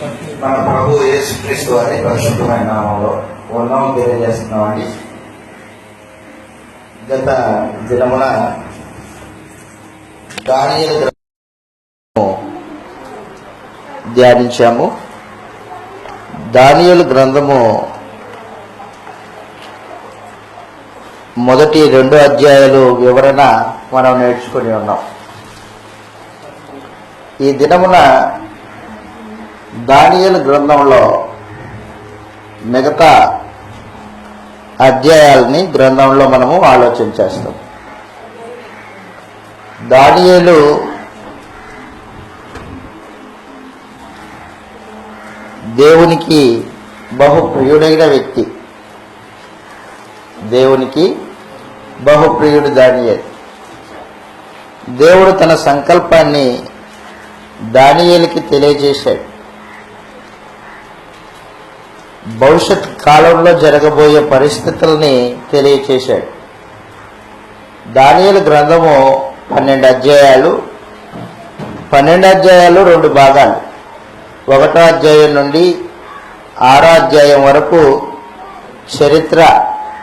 మన ప్రభు యేసుక్రీస్తు వారి పరిశుద్ధమైన నామంలో వందనం తెలియజేస్తున్నామండి. గత దినమున దానియేలు గ్రంథము ధ్యానించాము. దానియేలు గ్రంథము మొదటి 2 అధ్యాయాలు వివరణ మనం నేర్చుకుని ఉన్నాం. ఈ దినమున దానియేలు గ్రంథంలో మిగతా అధ్యాయాలని గ్రంథంలో మనము ఆలోచన చేస్తాం. దానియేలు దేవునికి బహుప్రియుడైన వ్యక్తి. దేవునికి బహుప్రియుడు దానియేలు. దేవుడు తన సంకల్పాన్ని దానియేలుకి తెలియజేశాడు. భవిష్యత్ కాలంలో జరగబోయే పరిస్థితుల్ని తెలియచేశాడు. దానియేలు గ్రంథము 12 అధ్యాయాలు. 12 అధ్యాయాలు 2 భాగాలు. 1వ అధ్యాయం నుండి 6వ అధ్యాయం వరకు చరిత్ర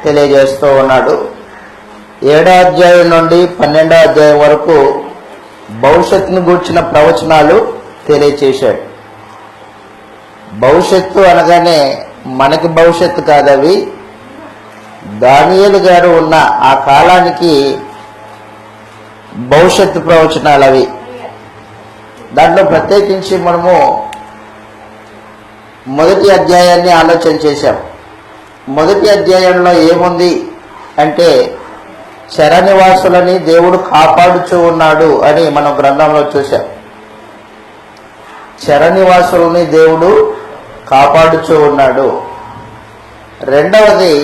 తెలియజేస్తూ ఉన్నాడు. 7వ అధ్యాయం నుండి 12వ అధ్యాయం వరకు భవిష్యత్తును గూర్చిన ప్రవచనాలు తెలియచేశాడు. భవిష్యత్తు అనగానే మనకి భవిష్యత్తు కాదవి, దానియేలు గారు ఉన్న ఆ కాలానికి భవిష్యత్తు ప్రవచనాలు అవి. దాంట్లో ప్రత్యేకించి మనము మొదటి అధ్యాయాన్ని ఆలోచన చేశాం. మొదటి అధ్యాయంలో ఏముంది అంటే చెరనివాసులని దేవుడు కాపాడుచూ ఉన్నాడు అని మనం గ్రంథంలో చూశాం. చెరనివాసులని దేవుడు కాపాడుచూ ఉన్నాడు. రెండవది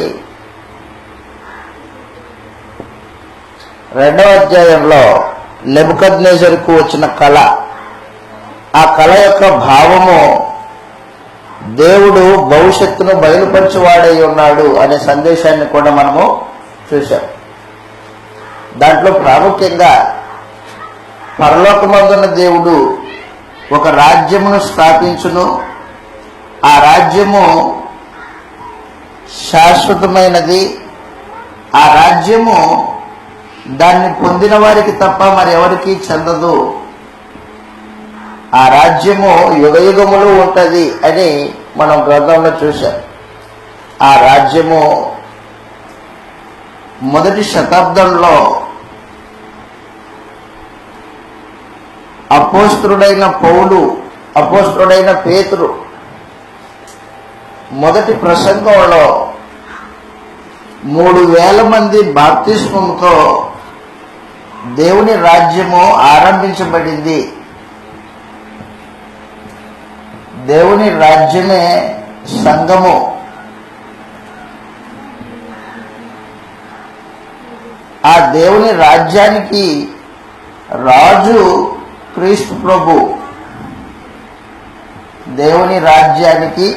2వ అధ్యాయంలో నెబుకద్నెజరుకు వచ్చిన కళ, ఆ కళ యొక్క భావము దేవుడు భవిష్యత్తును బయలుపరచువాడై ఉన్నాడు అనే సందేశాన్ని కూడా మనము చూశాం. దాంట్లో ప్రాముఖ్యంగా పరలోకమందున్న దేవుడు ఒక రాజ్యమును స్థాపించును, ఆ రాజ్యము శాశ్వతమైనది, ఆ రాజ్యము దాన్ని పొందిన వారికి తప్ప మరి ఎవరికి చెందదు, ఆ రాజ్యము యుగయుగములు ఉంటుంది అని మనం గ్రంథంలో చూశాం. ఆ రాజ్యము మొదటి శతాబ్దంలో అపోస్తలుడైన పౌలు, అపోస్తలుడైన పేతురు మొదటి ప్రసంగంలో 3000 మంది బాప్తిస్మముతో దేవుని రాజ్యము ఆరంభించబడింది. దేవుని రాజ్యమే సంఘము. ఆ దేవుని రాజ్యానికి రాజు క్రీస్తు ప్రభు. దేవుని రాజ్యానికి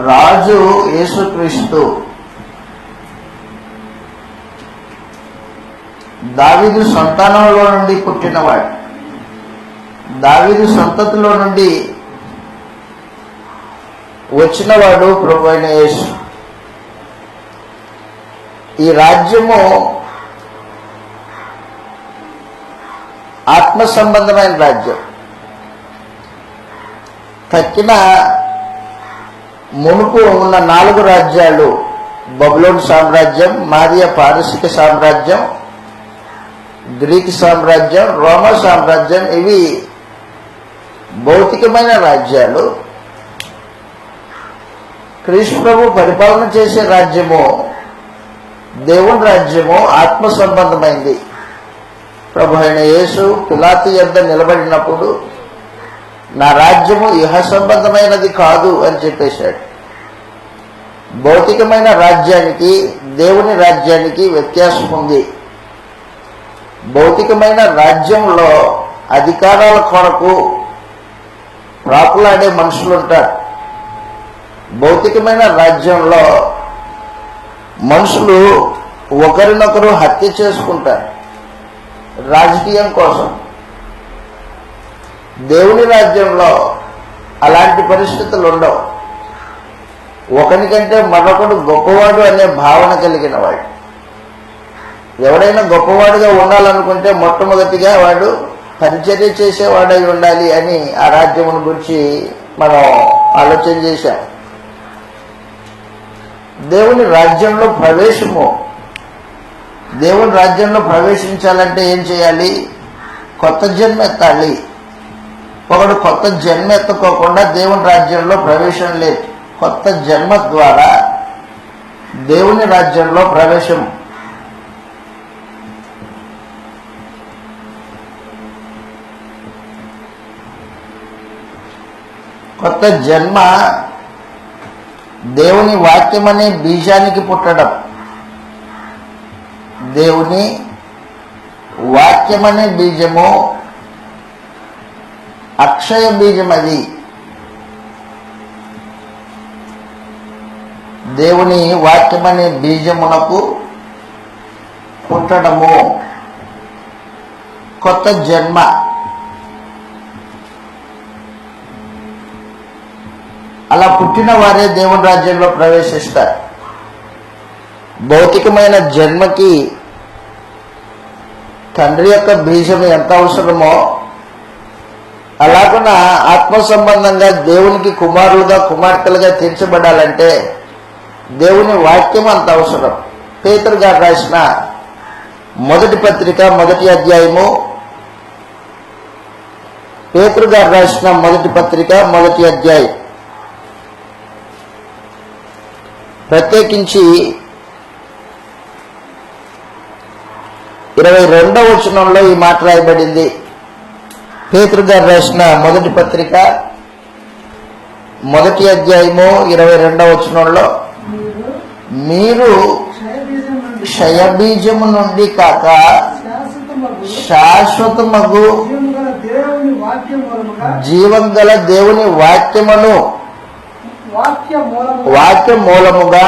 రాజు యేసుక్రీస్తు. దావీదు సంతానంలో నుండి పుట్టినవాడు, దావీదు సంతతిలో నుండి వచ్చినవాడు ప్రభు అయిన యేసు. ఈ రాజ్యము ఆత్మ సంబంధమైన రాజ్యం. తక్కిన మునుపు ఉన్న 4 రాజ్యాలు, బబులోను సామ్రాజ్యం, మాదియా పారసిక సామ్రాజ్యం, గ్రీక్ సామ్రాజ్యం, రోమా సామ్రాజ్యం, ఇవి భౌతికమైన రాజ్యాలు. క్రీస్తు ప్రభు పరిపాలన చేసే రాజ్యము, దేవుని రాజ్యము ఆత్మ సంబంధమైంది. ప్రభు అయిన యేసు పిలాతు యొద్ద నిలబడినప్పుడు నా రాజ్యము ఇహ సంబంధమైనది కాదు అని చెప్పేశాడు. భౌతికమైన రాజ్యానికి దేవుని రాజ్యానికి వ్యత్యాసం ఉంది. భౌతికమైన రాజ్యంలో అధికారాల కొరకు ప్రాకులాడే మనుషులు ఉంటారు. భౌతికమైన రాజ్యంలో మనుషులు ఒకరినొకరు హత్య చేసుకుంటారు రాజకీయం కోసం. దేవుని రాజ్యంలో అలాంటి పరిస్థితులు ఉండవు. ఒకనికంటే మరొకడు గొప్పవాడు అనే భావన కలిగిన వాడు. ఎవడైనా గొప్పవాడుగా ఉండాలనుకుంటే మొట్టమొదటిగా వాడు పరిచర్య చేసేవాడై ఉండాలి అని ఆ రాజ్యమును గురించి మనం ఆలోచన చేశాం. దేవుని రాజ్యంలో ప్రవేశము, దేవుని రాజ్యంలో ప్రవేశించాలంటే ఏం చేయాలి? కొత్త జన్మ ఎత్తాలి. ఒకడు కొత్త జన్మ ఎత్తుకోకుండా దేవుని రాజ్యంలో ప్రవేశం లేదు. కొత్త జన్మ ద్వారా దేవుని రాజ్యంలో ప్రవేశం. కొత్త జన్మ దేవుని వాక్యం అనే బీజానికి పుట్టడం. దేవుని వాక్యం అనే బీజము అక్షయ బీజం. అది దేవుని వాక్యం అనే బీజమునకు పుట్టడము కొత్త జన్మ. అలా పుట్టిన వారే దేవుని రాజ్యంలో ప్రవేశిస్తారు. భౌతికమైన జన్మకి తండ్రి యొక్క బీజం ఎంత అవసరమో అలాగున ఆత్మ సంబంధంగా దేవునికి కుమారులుగా కుమార్తెలుగా తీర్చబడాలంటే దేవుని వాక్యం అంత అవసరం. పేతురు గారు రాసిన మొదటి పత్రిక 1వ అధ్యాయము, పేతురు గారు రాసిన మొదటి పత్రిక 1వ అధ్యాయం ప్రత్యేకించి 22వ వచనంలో ఈ మాట రాయబడింది. పేతురు గారు రాసిన మొదటి పత్రిక 1వ అధ్యాయము 22వ వచనంలో, మీరు క్షయబీజము నుండి కాక శాశ్వతమగు జీవం గల దేవుని వాక్యమును వాక్య మూలముగా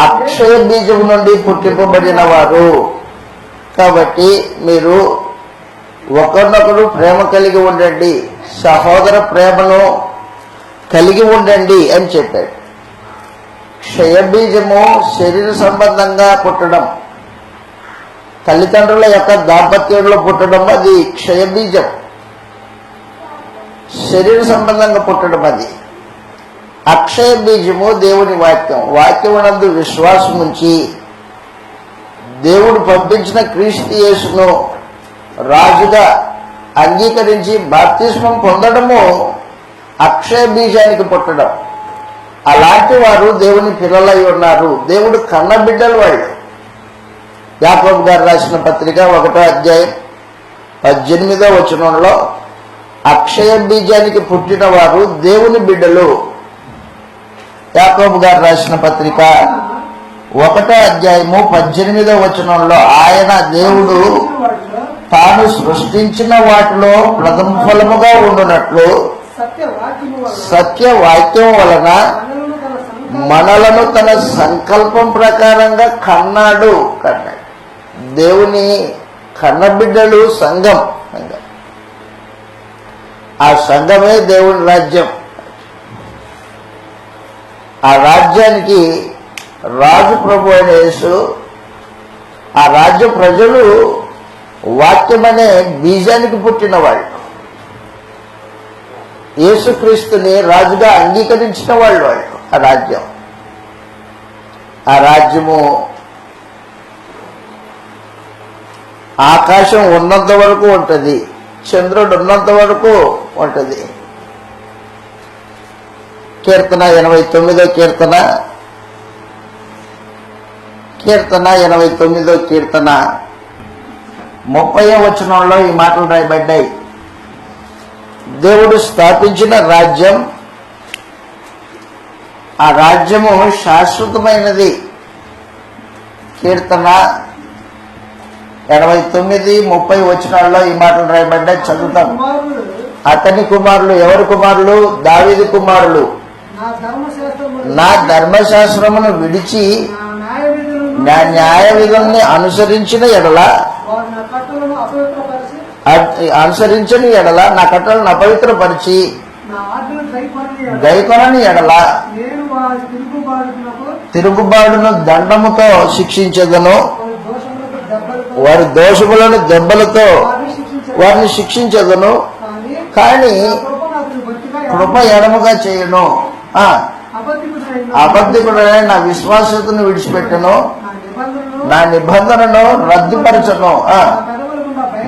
అక్షయ బీజము నుండి పుట్టింపబడిన వారు. కాబట్టి మీరు ఒకరినొకరు ప్రేమ కలిగి ఉండండి, సహోదర ప్రేమను కలిగి ఉండండి అని చెప్పాడు. క్షయబీజము శరీర సంబంధంగా పుట్టడం, తల్లిదండ్రుల యొక్క దాంపత్యంలో పుట్టడం, అది క్షయబీజం. శరీర సంబంధంగా పుట్టడం అది. అక్షయ బీజము దేవుని వాక్యం. వాక్యమునందు విశ్వాసం ఉంచి దేవుడు పంపించిన క్రీస్తు యేసును రాజుగా అంగీకరించి బాప్తిస్మం పొందడము అక్షయ బీజానికి పుట్టడం. అలాంటి వారు దేవుని పిల్లలై ఉన్నారు. దేవుడు కన్నబిడ్డలు వాళ్ళు. యాకోబు గారు రాసిన పత్రిక 1వ అధ్యాయం 18వ వచనంలో అక్షయ బీజానికి పుట్టిన వారు దేవుని బిడ్డలు. యాకోబు గారు రాసిన పత్రిక 1వ అధ్యాయము 18వ వచనంలో ఆయన దేవుడు తాను సృష్టించిన వాటిలో ప్రథమ ఫలముగా ఉండునట్లు సత్యవాక్యం వలన మనలను తన సంకల్పం ప్రకారంగా కన్నాడు. దేవుని కన్నబిడ్డలు సంఘం. ఆ సంఘమే దేవుని రాజ్యం. ఆ రాజ్యానికి రాజు ప్రభు అయిన యేసు, ఆ రాజ్య ప్రజలు వాక్యమనే బీజానికి పుట్టిన వాళ్ళు. యేసుక్రీస్తుని రాజుగా అంగీకరించిన వాళ్ళు. ఆ రాజ్యం, ఆ రాజ్యము ఆకాశం ఉన్నంత వరకు ఉంటుంది, చంద్రుడు ఉన్నంత వరకు ఉంటుంది. కీర్తన 89వ కీర్తన 89వ కీర్తన 30వ వచనంలో ఈ మాటలు రాయబడ్డాయి. దేవుడు స్థాపించిన రాజ్యం, ఆ రాజ్యము శాశ్వతమైనది. కీర్తన 89, 30 వచనాల్లో ఈ మాటలు రాయబడ్డాయి. చదువుతాం. అతని కుమారులు, ఎవరి కుమారులు? దావీదు కుమారులు. నా ధర్మశాస్త్రమును విడిచి నా న్యాయ విధుల్ని అనుసరించిన ఎడల అనుసరించని ఎడల నా కట్టలను అపవిత్రపరిచి నా ఆజ్ఞలను గైకొనని ఎడల నేను వారి తిరుగుబాటును దండముతో శిక్షించదను, వారి దోషములను దెబ్బలతో వారిని శిక్షించదను, కానీ కృప ఎడముగా చేయను. అబద్ధికుడైన నా విశ్వాసతను విడిచిపెట్టను, నా నిబంధనను రద్దుపరచను.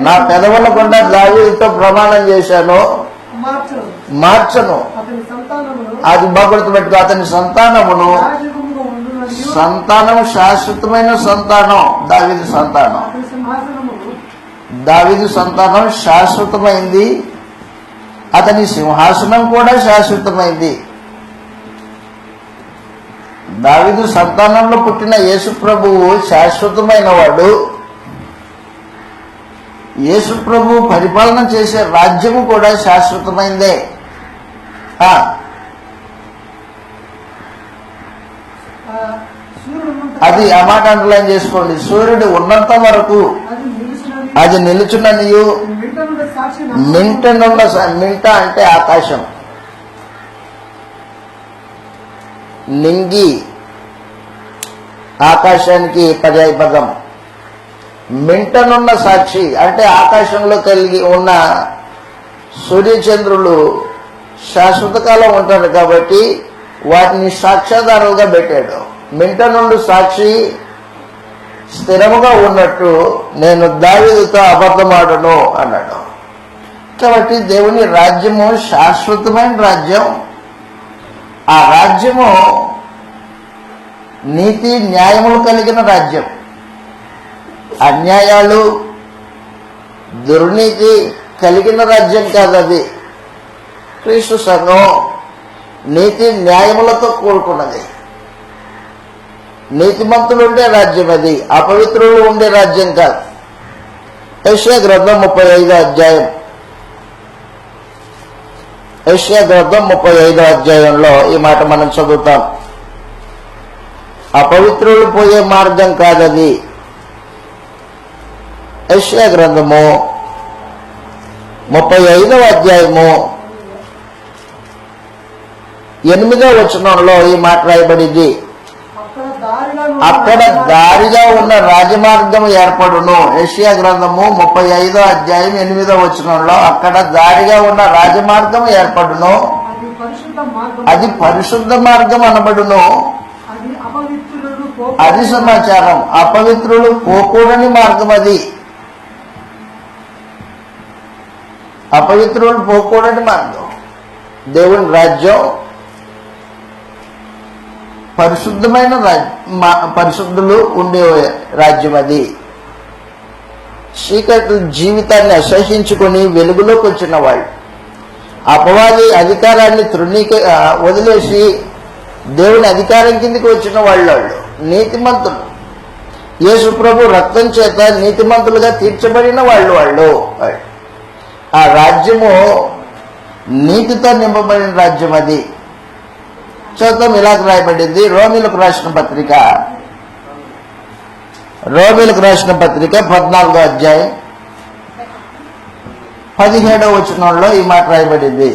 నా పెదవుల గుండా దావీదుతో ప్రమాణం చేశాను, మార్చను. అది బాగుర్తు పెట్టుకో, అతని సంతానము శాశ్వతమైన సంతానం. దావీదు సంతానం శాశ్వతమైంది, అతని సింహాసనం కూడా శాశ్వతమైంది. దావీదు సంతానంలో పుట్టిన యేసు ప్రభువు శాశ్వతమైన వాడు. యేసు ప్రభువు పరిపాలన చేసే రాజ్యము కూడా శాశ్వతమైందే. అది ఆ మాట అండర్లైన్ చేసుకోండి. సూర్యుడు ఉన్నంత వరకు అది నిలుచున్ననియు, మింట అంటే ఆకాశం, నింగి ఆకాశానికి పర్యాయ పదం. మింటనున్న సాక్షి అంటే ఆకాశంలో కలిగి ఉన్న సూర్యచంద్రులు శాశ్వత కాలం ఉంటారు కాబట్టి వాటిని సాక్ష్యాధారాలుగా పెట్టాడు. మింట నుండి సాక్షి స్థిరముగా ఉన్నట్టు నేను దావీదుతో అబద్ధమాడను అన్నాడు. కాబట్టి దేవుని రాజ్యము శాశ్వతమైన రాజ్యం. ఆ రాజ్యము నీతి న్యాయములు కలిగిన రాజ్యం. అన్యాయాలు దుర్నీతి కలిగిన రాజ్యం కాదు అది. క్రీస్తు సంఘం నీతి న్యాయములతో కూడుకున్నది. నీతిమంతులు ఉండే రాజ్యం అది, అపవిత్రులు ఉండే రాజ్యం కాదు. యెషయా గ్రంథం 35వ అధ్యాయం, యెషయా గ్రంథం 35వ అధ్యాయంలో ఈ మాట మనం చదువుతాం. అపవిత్రులు పోయే మార్గం కాదది. యెషయా గ్రంథము 35వ అధ్యాయము 8వ వచనంలో ఈ మాట రాయబడింది. అక్కడ దారిగా ఉన్న రాజమార్గం ఏర్పడును. యెషయా గ్రంథము 35వ అధ్యాయం 8వ వచనంలో అక్కడ దారిగా ఉన్న రాజమార్గం ఏర్పడును, అది పరిశుద్ధ మార్గం అనబడును. అది సమాచారం. అపవిత్రులు పోకూడని మార్గం అది. అపవిత్రులు పోకూడని మార్గం. దేవుని రాజ్యం పరిశుద్ధమైన పరిశుద్ధులు ఉండే రాజ్యం అది. చీకటి జీవితాన్ని అసహించుకొని వెలుగులోకి వచ్చిన వాళ్ళు, అపవాది అధికారాన్ని వదిలేసి దేవుని అధికారం కిందకి వచ్చిన వాళ్ళు నీతిమంతులు. యేసు ప్రభు రక్తం చేత నీతిమంతులుగా తీర్చబడిన వాళ్ళు. ఆ రాజ్యము నీతితో నింపబడిన రాజ్యం అది. చదువుతాం. ఇలాగ రాయబడింది రోమీలకు రాసిన పత్రిక 14వ అధ్యాయం 17వ వచనంలో ఈ మాట రాయబడింది.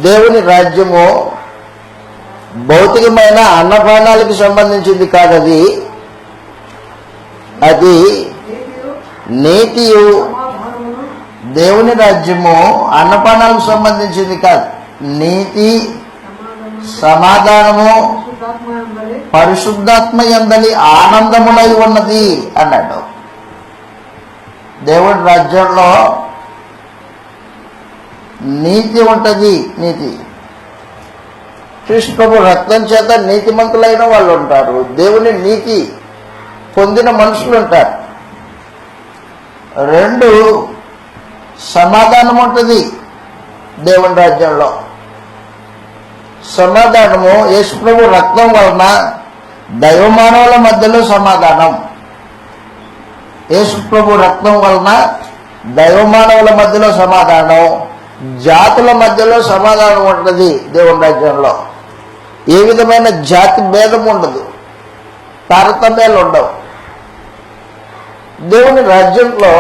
దేవుని రాజ్యము భౌతికమైన అన్నపానాలకు సంబంధించింది కాదది. అది నీతియు. దేవుని రాజ్యము అన్నపానాలకు సంబంధించింది కాదు. నీతి, సమాధానము, పరిశుద్ధాత్మ యందలి ఆనందములై ఉన్నది అన్నాడు. దేవుడి రాజ్యంలో నీతి ఉంటది. నీతి కృష్ణ రక్తం చేత నీతిమంతులైన వాళ్ళు ఉంటారు. దేవుని నీతి పొందిన మనుషులు ఉంటారు. 2 సమాధానం ఉంటుంది దేవుని రాజ్యంలో. సమాధానము యేసు ప్రభు రక్తం వలన దైవమానవుల మధ్యలో సమాధానం. యేసు ప్రభు రక్తం వలన దైవమానవుల మధ్యలో సమాధానం, జాతుల మధ్యలో సమాధానం ఉంటుంది దేవుని రాజ్యంలో. ఏ విధమైన జాతి భేదం ఉండదు, తారతమ్యాలు ఉండవు. దేవుని రాజ్యంలో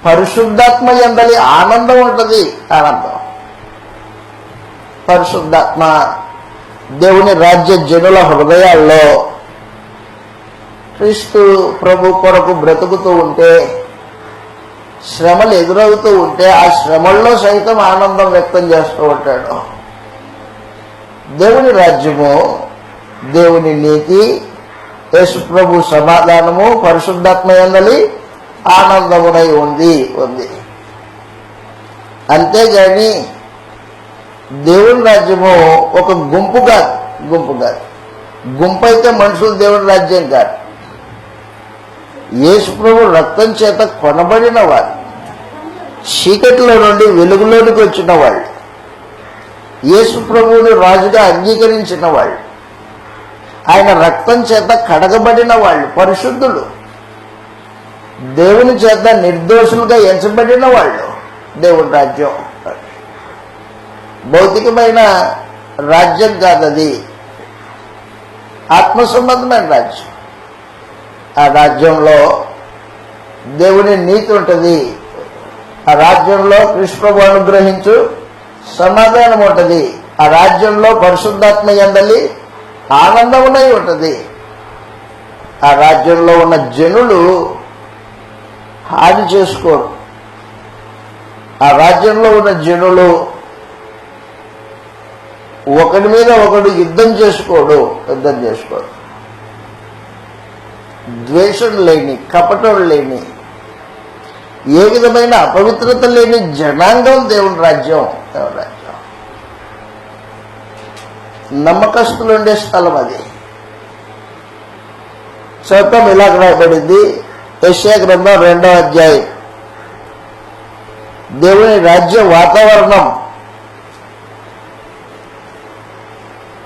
పరిశుద్ధాత్మ యందలి ఆనందం ఉంటుంది. ఆనందం. పరిశుద్ధాత్మ దేవుని రాజ్య జనుల హృదయాల్లో క్రీస్తు ప్రభు కొరకు బ్రతుకుతూ ఉంటే, శ్రమలు ఎదురవుతూ ఉంటే ఆ శ్రమల్లో సైతం ఆనందం వ్యక్తం చేస్తూ ఉంటాడు. దేవుని రాజ్యము, దేవుని నీతి, యేసు ప్రభు సమాధానము పరిశుద్ధాత్మ యందలి ఆనందమునై ఉంది. అంతేగాని దేవుని రాజ్యము ఒక గుంపు కాదు. గుంపు అయితే మనుషులు దేవుని రాజ్యం కాదు. యేసు ప్రభు రక్తం చేత కొనబడిన వాడు, చీకటిలో నుండి వెలుగులోనికి వచ్చిన వాళ్ళు, యేసు ప్రభువుని రాజుగా అంగీకరించిన వాళ్ళు, ఆయన రక్తం చేత కడగబడిన వాళ్ళు, పరిశుద్ధులు, దేవుని చేత నిర్దోషులుగా ఎంచబడిన వాళ్ళు. దేవుని రాజ్యం భౌతికమైన రాజ్యం కాదది, ఆత్మ సంబంధమైన రాజ్యం. ఆ రాజ్యంలో దేవుని నీతి ఉంటుంది. ఆ రాజ్యంలో కృష్ణ అనుగ్రహించు సమాధానం ఉంటుంది. ఆ రాజ్యంలో పరిశుద్ధాత్మ యందలి ఆనందమునై ఉంటుంది. ఆ రాజ్యంలో ఉన్న జనులు హాని చేసుకోరు. ఆ రాజ్యంలో ఉన్న జనులు ఒకడి మీద ఒకడు యుద్ధం చేసుకోడు. ద్వేషం లేని, కపటం లేని, ఏ విధమైన అపవిత్రత లేని జనాంగం దేవుని రాజ్యం. నమ్మకస్తులు ఉండే స్థలం అది. చట్టం ఇలాగ రాయబడింది. యెషయా గ్రంథం 2వ అధ్యాయం. దేవుని రాజ్య వాతావరణం.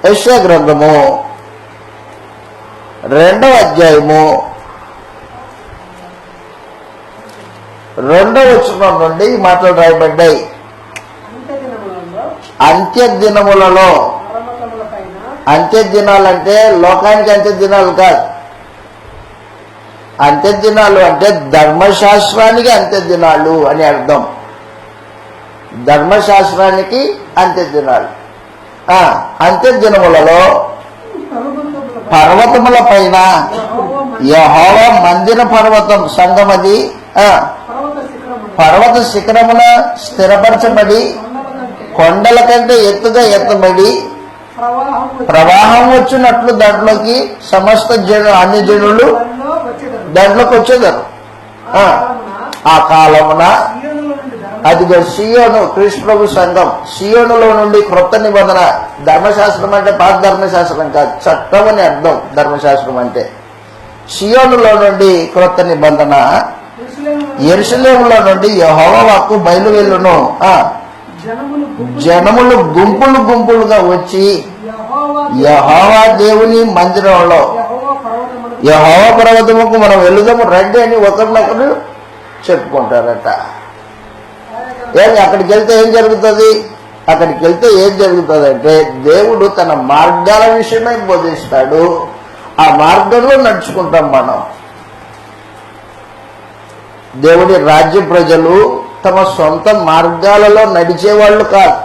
యెషయా గ్రంథము 2వ అధ్యాయము 2వ వచనం నుండి ఈ మాటలు రాయబడ్డాయి. అంత్య దినములలో, అంత్య దినాలంటే లోకానికి అంత్య దినాలు కాదు. అంత్య దినాలు అంటే ధర్మశాస్త్రానికి అంత్య దినాలు అని అర్థం. ధర్మశాస్త్రానికి అంత్య దినాలు. అంత్య దినములలో పర్వతముల పైన యెహోవా మందిర పర్వతం సంగమది పర్వత శిఖరమున స్థిరపరచబడి కొండల కంటే ఎత్తుగా ఎత్తబడి ప్రవాహం వచ్చినట్లు దాంట్లోకి సమస్త అన్ని జనులు దాంట్లోకి వచ్చేదారు. ఆ కాలమున అదిగో సియోను, కృష్ణ ప్రభు సంఘం, సియోనులో నుండి క్రొత్త నిబంధన. ధర్మశాస్త్రం అంటే పాత ధర్మశాస్త్రం కాదు, చట్టం అని అర్థం. ధర్మశాస్త్రం అంటే సియోనులో నుండి క్రొత్త నిబంధన, యెరూషలేములో నుండి యెహోవా వాక్కు బయలువెళ్ళును. జనములు గుంపులుగా వచ్చి యెహోవా దేవుని మందిరంలో, యెహోవా పర్వతముకు మనం వెళుదాము రండి అని ఒకరినొకరు చెప్పుకుంటారట. అక్కడికి వెళ్తే ఏం జరుగుతుంది? అక్కడికి వెళ్తే ఏం జరుగుతుందంటే దేవుడు తన మార్గాల విషయమై బోధిస్తాడు. ఆ మార్గంలో నడుచుకుంటాం మనం. దేవుడి రాజ్య ప్రజలు తమ సొంత మార్గాలలో నడిచేవాళ్ళు కాదు,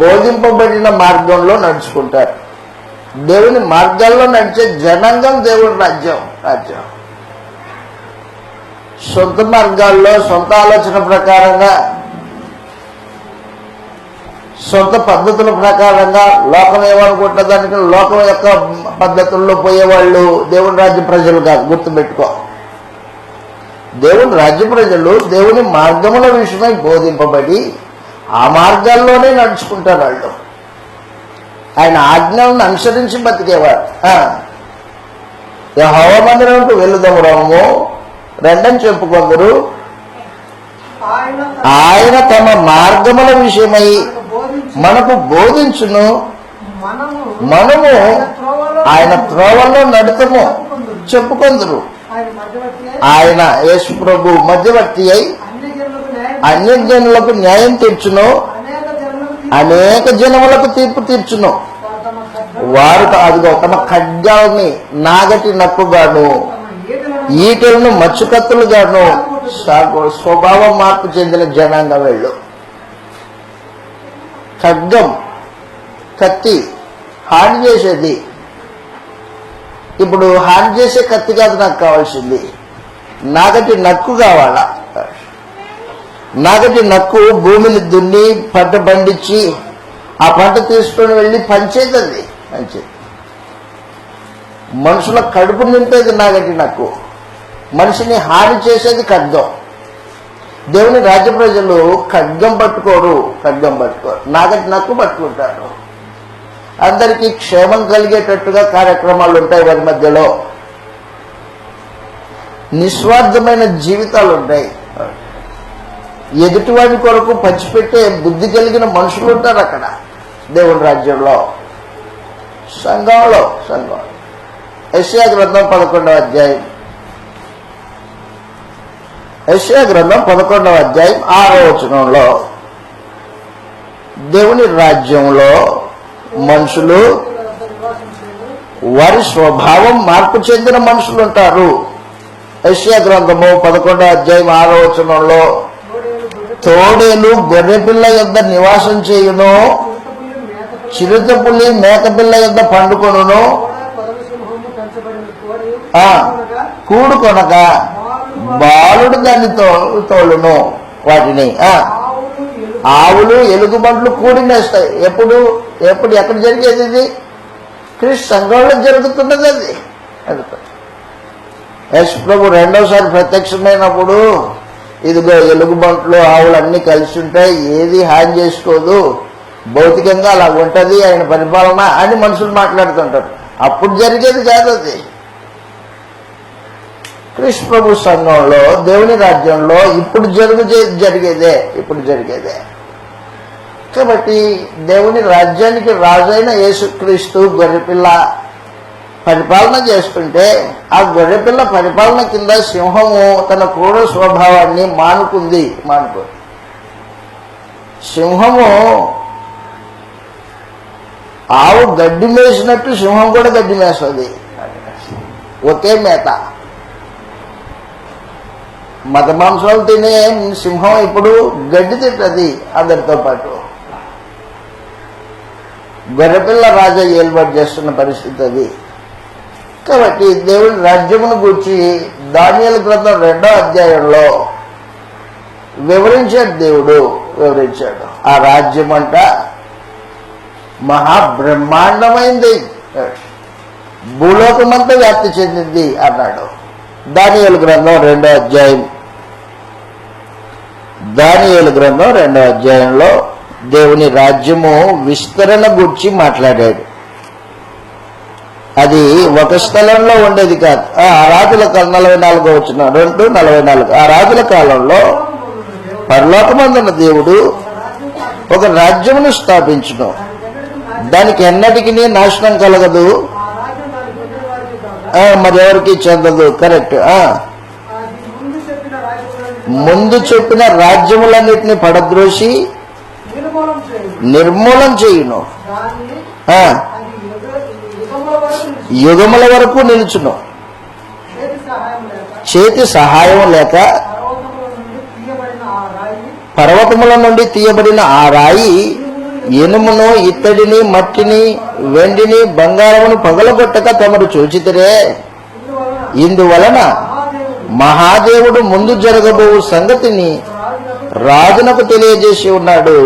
బోధింపబడిన మార్గంలో నడుచుకుంటారు. దేవుని మార్గాల్లో నడిచే జనాంగం దేవుడి రాజ్యం. సొంత మార్గాల్లో, సొంత ఆలోచన ప్రకారంగా, సొంత పద్ధతుల ప్రకారంగా లోకం ఏమనుకుంటున్న దానికి లోకం యొక్క పద్ధతుల్లో పోయేవాళ్ళు దేవుని రాజ్య ప్రజలు కాదు. గుర్తుపెట్టుకో, దేవుని రాజ్య ప్రజలు దేవుని మార్గముల విషయమై బోధింపబడి ఆ మార్గాల్లోనే నడుచుకుంటారు. వాళ్ళు ఆయన ఆజ్ఞలను అనుసరించి బతికేవారు. యెహోవా మందిరంకు వెళుదాము రాము రెండని చెప్పుకొందరు. ఆయన తమ మార్గముల విషయమై మనకు బోధించును, మనము ఆయన త్రోవల్లో నడుతము చెప్పుకొందరు. ఆయన యేసు ప్రభు మధ్యవర్తి అయి అన్య జనులకు న్యాయం తీర్చును, అనేక జనములకు తీర్పు తీర్చును. వారు అదిగో తమ ఖడ్గాల్ని నాగటి నక్కుగాను ఈటలను మచ్చుకత్తులుగాను స్వభావం మార్పు చెందిన జనాంగం వెళ్ళు. ఖడ్గం, కత్తి హాని చేసేది. ఇప్పుడు హాని చేసే కత్తి కాదు నాకు కావాల్సింది, నాగటి నక్కు కావాలా. నాగటి నక్కు భూమిని దున్ని పంట పండించి ఆ పంట తీసుకొని వెళ్ళి పంచేది. అది మంచిది. మనుషుల కడుపు నింపేది నాగటి నక్కు, మనిషిని హాని చేసేది ఖడ్గం. దేవుని రాజ్య ప్రజలు ఖడ్గం పట్టుకోరు, నాగటి నక్కు పట్టుకుంటారు. అందరికీ క్షేమం కలిగేటట్టుగా కార్యక్రమాలు ఉంటాయి. వారి మధ్యలో నిస్వార్థమైన జీవితాలు ఉంటాయి. ఎదుటివాడి కొరకు పంచిపెట్టే బుద్ధి కలిగిన మనుషులు ఉంటారు అక్కడ దేవుని రాజ్యంలో. సంఘం యెషయా గ్రంథం 11వ అధ్యాయం, యెషయా గ్రంథం 11వ అధ్యాయం 6వ వచనంలో దేవుని రాజ్యంలో మనుషులు వారి స్వభావం మార్పు చెందిన మనుషులు ఉంటారు. యెషయా గ్రంథము 11వ అధ్యాయం 6వ వచనంలో తోడేలు గొర్రెపిల్ల యొద్ద నివాసం చేయును, చిరుతపులి మేకపిల్ల యొద్ద పండుకొనును, కూడుకొనక బాలుడు దాన్ని తోలును. వాటిని ఆవులు ఎలుగుబంట్లు కూడినేస్తాయి. ఎప్పుడు ఎక్కడ జరిగేది ఇది? క్రీస్తు సంఘంలో జరుగుతున్నది. అది యేసు ప్రభు రెండోసారి ప్రత్యక్షమైనప్పుడు ఇదిగో ఎలుగుబంట్లు ఆవులు అన్ని కలిసి ఉంటాయి, ఏది హాని చేసుకోదు, భౌతికంగా అలా ఉంటది ఆయన పరిపాలన అని మనుషులు మాట్లాడుతుంటారు. అప్పుడు జరిగేది కాదు అది. క్రీస్తు ప్రభు సంఘంలో దేవుని రాజ్యంలో ఇప్పుడు జరిగేదే. కాబట్టి దేవుని రాజ్యానికి రాజైన యేసుక్రీస్తు గొర్రెపిల్ల పరిపాలన చేస్తుంటే ఆ గొర్రెపిల్ల పరిపాలన కింద సింహము తన క్రూర స్వభావాన్ని మానుకుంది. సింహము ఆవు గడ్డి మేసినట్టు సింహం కూడా గడ్డి మేస్తుంది. ఒకే మేత. మత మాంసాలు తినే సింహం ఇప్పుడు గడ్డి తింటది అందరితో పాటు. గొర్రెపిల్ల రాజా ఏర్పాటు చేస్తున్న పరిస్థితి అది. కాబట్టి దేవుని రాజ్యమును గూర్చి దానియేలు గ్రంథం 2వ అధ్యాయంలో దేవుడు వివరించాడు. ఆ రాజ్యం అంట మహాబ్రహ్మాండమైంది, భూలోకమంతా వ్యాప్తి చెందింది అన్నాడు. దానియేలు గ్రంథం 2వ అధ్యాయంలో దేవుని రాజ్యము విస్తరణ గురించి మాట్లాడాడు. అది ఒక స్థలంలో ఉండేది కాదు. ఆ రాజుల కాలం 44వ వచనం 2:44. ఆ రాజుల కాలంలో పరలోకమందున్న దేవుడు ఒక రాజ్యమును స్థాపించును, దానికి ఎన్నటికీ నాశనం కలగదు, మరి ఎవరికి చెందదు. కరెక్ట్. ముందు చెప్పిన రాజ్యములన్నిటిని పడద్రోసి నిర్మూలం చేయును, యుగముల వరకు నిలుచును. చేతి సహాయం లేక పర్వతముల నుండి తీయబడిన ఆ రాయి ఇనుమును, ఇత్తడిని, మట్టిని, వెండిని, బంగారమును పగలగొట్టక తమరు చూచితిరే. ఇందువలన మహాదేవుడు ముందు జరగబో సంగతిని రాజునకు తెలియజేసి ఉన్నాడు.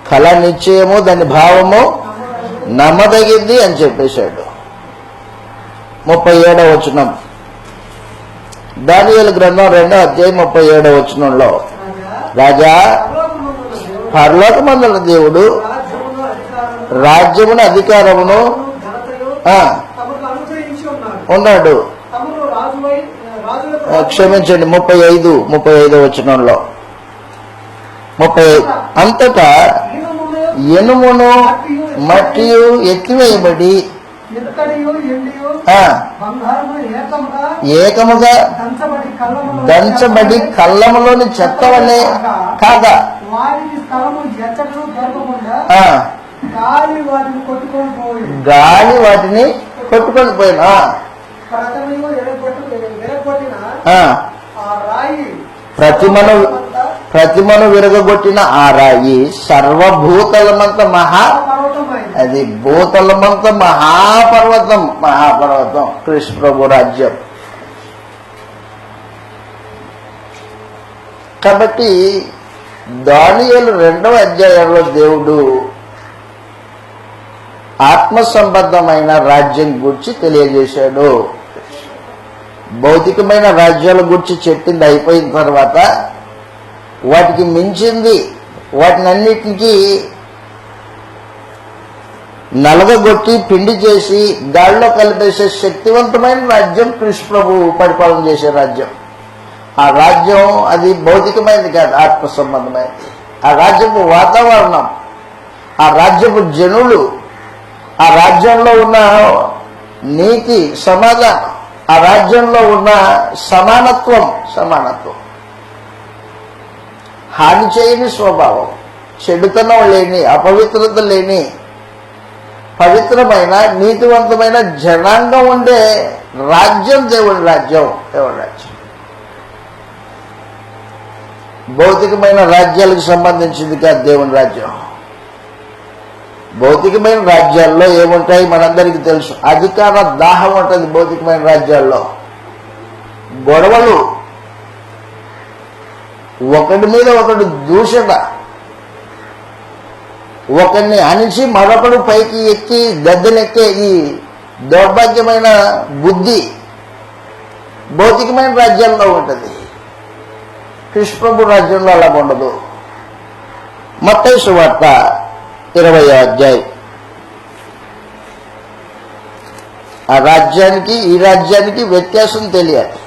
కళ నిశ్చయము, దాని భావము నమ్మదగింది అని చెప్పేశాడు. 37వ వచనం, దానియేలు గ్రంథం 2వ అధ్యాయం 37వ వచనంలో రాజా పరలోకమందున్న దేవుడు రాజ్యమును అధికారమును ఉన్నాడు. క్షమించండి, 35వ వచనంలో 35 అంతటా ఇనుమును మట్టియు ఎత్తివేయబడి ఏకముగా దంచబడి కళ్ళములోని చెత్త వలె కాగా గాలి వాటిని కొట్టుకొని పోయినా ఆ రాయి ప్రతిమను ప్రతిమను విరగొట్టిన ఆ రాయి సర్వభూతలమంత పర్వతమైంది. అది భూతలమంత మహాపర్వతం కృష్ణ ప్రభు రాజ్యం. కాబట్టి దానియేలు 2వ అధ్యాయంలో దేవుడు ఆత్మ సంబంధమైన రాజ్యం గురించి తెలియజేశాడు. భౌతికమైన రాజ్యాల గురించి చెప్పింది అయిపోయిన తర్వాత వాటికి మించింది, వాటినన్నిటికీ నలగగొట్టి పిండి చేసి గాల్లో కలిపేసే శక్తివంతమైన రాజ్యం కృష్ణ ప్రభు పరిపాలన చేసే రాజ్యం. ఆ రాజ్యం అది భౌతికమైనది కాదు, ఆత్మ సంబంధమైనది. ఆ రాజ్యపు వాతావరణం, ఆ రాజ్యపు జనులు, ఆ రాజ్యంలో ఉన్న నీతి సమాధానం, ఆ రాజ్యంలో ఉన్న సమానత్వం హాని చేయని స్వభావం, చెడుతనం లేని, అపవిత్రత లేని పవిత్రమైన నీతివంతమైన జనాంగం ఉండే రాజ్యం దేవుడి రాజ్యం. భౌతికమైన రాజ్యాలకు సంబంధించింది కాదు దేవుని రాజ్యం. భౌతికమైన రాజ్యాల్లో ఏముంటాయి మనందరికీ తెలుసు. అధికార దాహం ఉంటుంది భౌతికమైన రాజ్యాల్లో. గొడవలు, ఒకటి మీద ఒకటి దూషణ, ఒకరిని అణిచి మరొకడు పైకి ఎక్కి గద్దెనెక్కే ఈ దౌర్భాగ్యమైన బుద్ధి భౌతికమైన రాజ్యాల్లో ఉంటుంది. కృష్ణ ప్రభు రాజ్యంలో అలా ఉండదు. మత్తయి సువార్త 20వ అధ్యాయం. ఆ రాజ్యానికి ఈ రాజ్యానికి వ్యత్యాసం తెలియాలి.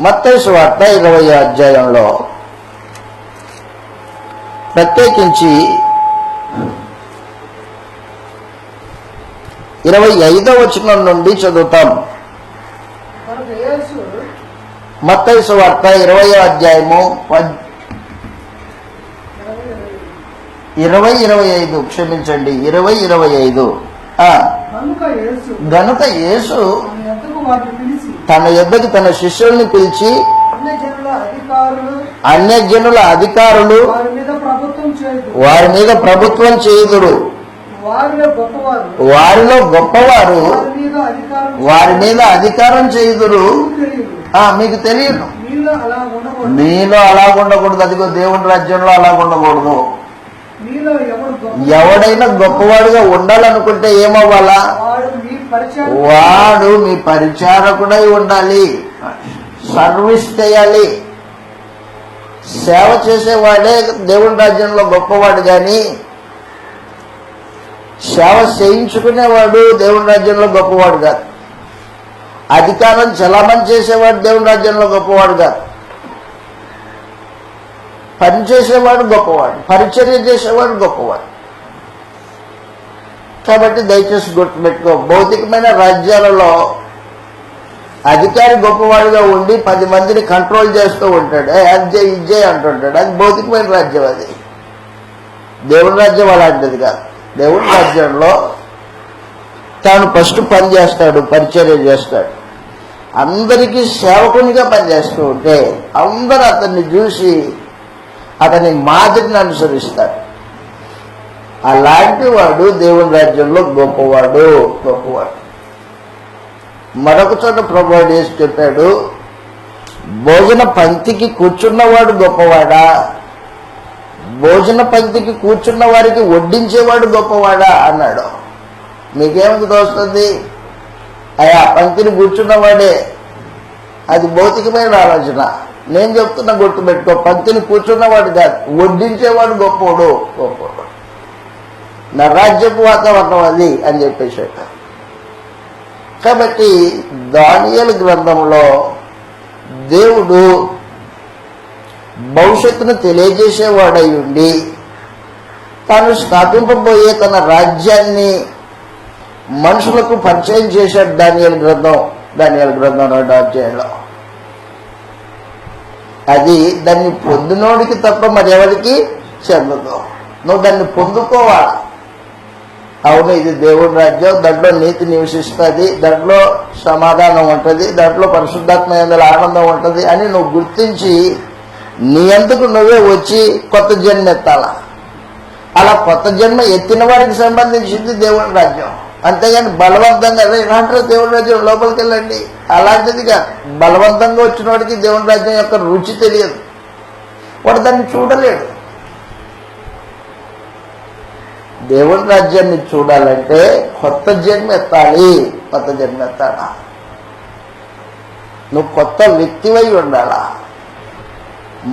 మత్తయి సువార్త 20వ అధ్యాయంలో ప్రత్యేకించి 25వ వచనం నుండి చదువుతాం. కనుక యేసు మత్తయి సువార్త 20వ అధ్యాయము 20-25 క్షమించండి 20-25. గనుక యేసు తన యొద్దకు తన శిష్యుల్ని పిలిచి అన్యజనుల అధికారులు వారి మీద ప్రభుత్వం చేయుదురు, వారిలో గొప్పవారు వారి మీద అధికారం చేయుదురు. మీకు తెలియదు, మీలో అలా ఉండకూడదు. అదిగో దేవుని రాజ్యంలో అలా ఉండకూడదు. ఎవడైనా గొప్పవాడుగా ఉండాలనుకుంటే ఏమవ్వాలా? వాడు మీ పరిచారకుడై ఉండాలి, సర్వీస్ చేయాలి. సేవ చేసేవాడే దేవుని రాజ్యంలో గొప్పవాడు, కానీ సేవ చేయించుకునేవాడు దేవుని రాజ్యంలో గొప్పవాడు కాదు. అధికారం చలామణి చేసేవాడు దేవుని రాజ్యంలో గొప్పవాడు కాదు. పని చేసేవాడు గొప్పవాడు, పరిచర్య చేసేవాడు గొప్పవాడు. కాబట్టి దయచేసి గుర్తుపెట్టుకో, భౌతికమైన రాజ్యాలలో అధికారి గొప్పవాడిగా ఉండి 10 మందిని కంట్రోల్ చేస్తూ ఉంటాడు, అజ్జయ్ ఇజ్జయ్ అంటుంటాడు. అది భౌతికమైన రాజ్యం. అది దేవుని రాజ్యం అలాంటిది కాదు. దేవుని రాజ్యంలో తాను ఫస్ట్ పని చేస్తాడు, పరిచర్య చేస్తాడు. అందరికీ సేవకునిగా పనిచేస్తూ ఉంటే అందరూ అతన్ని చూసి అతని మాదిరిని అనుసరిస్తాడు. అలాంటి వాడు దేవుని రాజ్యంలో గొప్పవాడు. మరొక చోట ప్రభువు యేసు చెప్పాడు, భోజన పంక్తికి కూర్చున్నవాడు గొప్పవాడా, భోజన పంక్తికి కూర్చున్న వారికి వడ్డించేవాడు గొప్పవాడా అన్నాడు. మీకేమిటి తోస్తుంది? అయ్యా పంక్తిని కూర్చున్నవాడే, అది భౌతికమైన ఆలోచన. నేను చెప్తున్నా గుర్తుపెట్టుకో, పంక్తిని కూర్చున్నవాడు కాదు, వడ్డించేవాడు గొప్పవాడు. నా రాజ్యపు వాతావరణం అది అని చెప్పేసాడు. కాబట్టి దానియేలు గ్రంథంలో దేవుడు భవిష్యత్తును తెలియజేసేవాడై ఉండి తాను స్థాపింపబోయే తన రాజ్యాన్ని మనుషులకు పరిచయం చేశాడు. దానియేలు గ్రంథం 2వ అధ్యాయంలో. అది దాన్ని పొందినోడికి తప్ప మరెవరికి చెందదు. నువ్వు దాన్ని పొందుకోవాలి. అవును ఇది దేవుడి రాజ్యం, దాంట్లో నీతి నివసిస్తుంది, దాంట్లో సమాధానం ఉంటుంది, దాంట్లో పరిశుద్ధాత్మ యందల ఆనందం ఉంటుంది అని నువ్వు గుర్తించి నీ అంతకు నువ్వే వచ్చి కొత్త జన్మ ఎత్తాల. అలా కొత్త జన్మ ఎత్తిన వారికి సంబంధించింది దేవుడి రాజ్యం. అంతేగాని బలవంతంగా రాంటారు దేవుడి రాజ్యం లోపలికి వెళ్ళండి అలాంటిదిగా బలవంతంగా వచ్చిన వాడికి దేవుడి రాజ్యం యొక్క రుచి తెలియదు, వాడు దాన్ని చూడలేడు. దేవుడి రాజ్యాన్ని చూడాలంటే కొత్త జన్మ ఎత్తాలి. కొత్త జన్మ ఎత్తాలా, నువ్వు కొత్త వ్యక్తివై ఉండాలా,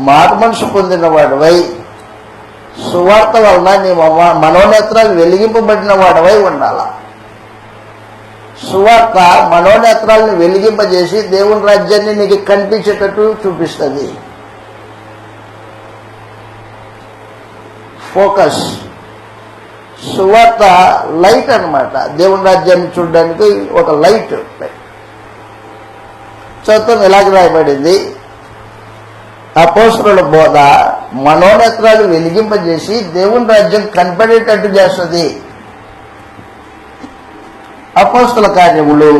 మారు మనసు పొందిన వాడివై, సువార్త వలన నీ మనోనేత్రాలు వెలిగింపబడిన వాడివై ఉండాలా. సువార్త మనోనేత్రాలను వెలిగింపజేసి దేవుని రాజ్యాన్ని నీకు కనిపించేటట్టు చూపిస్తుంది. ఫోకస్. సువార్త లైట్ అన్నమాట, దేవుని రాజ్యాన్ని చూడడానికి ఒక లైట్. చదువుతాం ఇలాగ రాయబడింది, అపోస్తలుల బోధ మనోనేత్రాలు వెలిగింపజేసి దేవుని రాజ్యం కనపడేటట్టు చేస్తుంది. అపోస్తల కార్యములు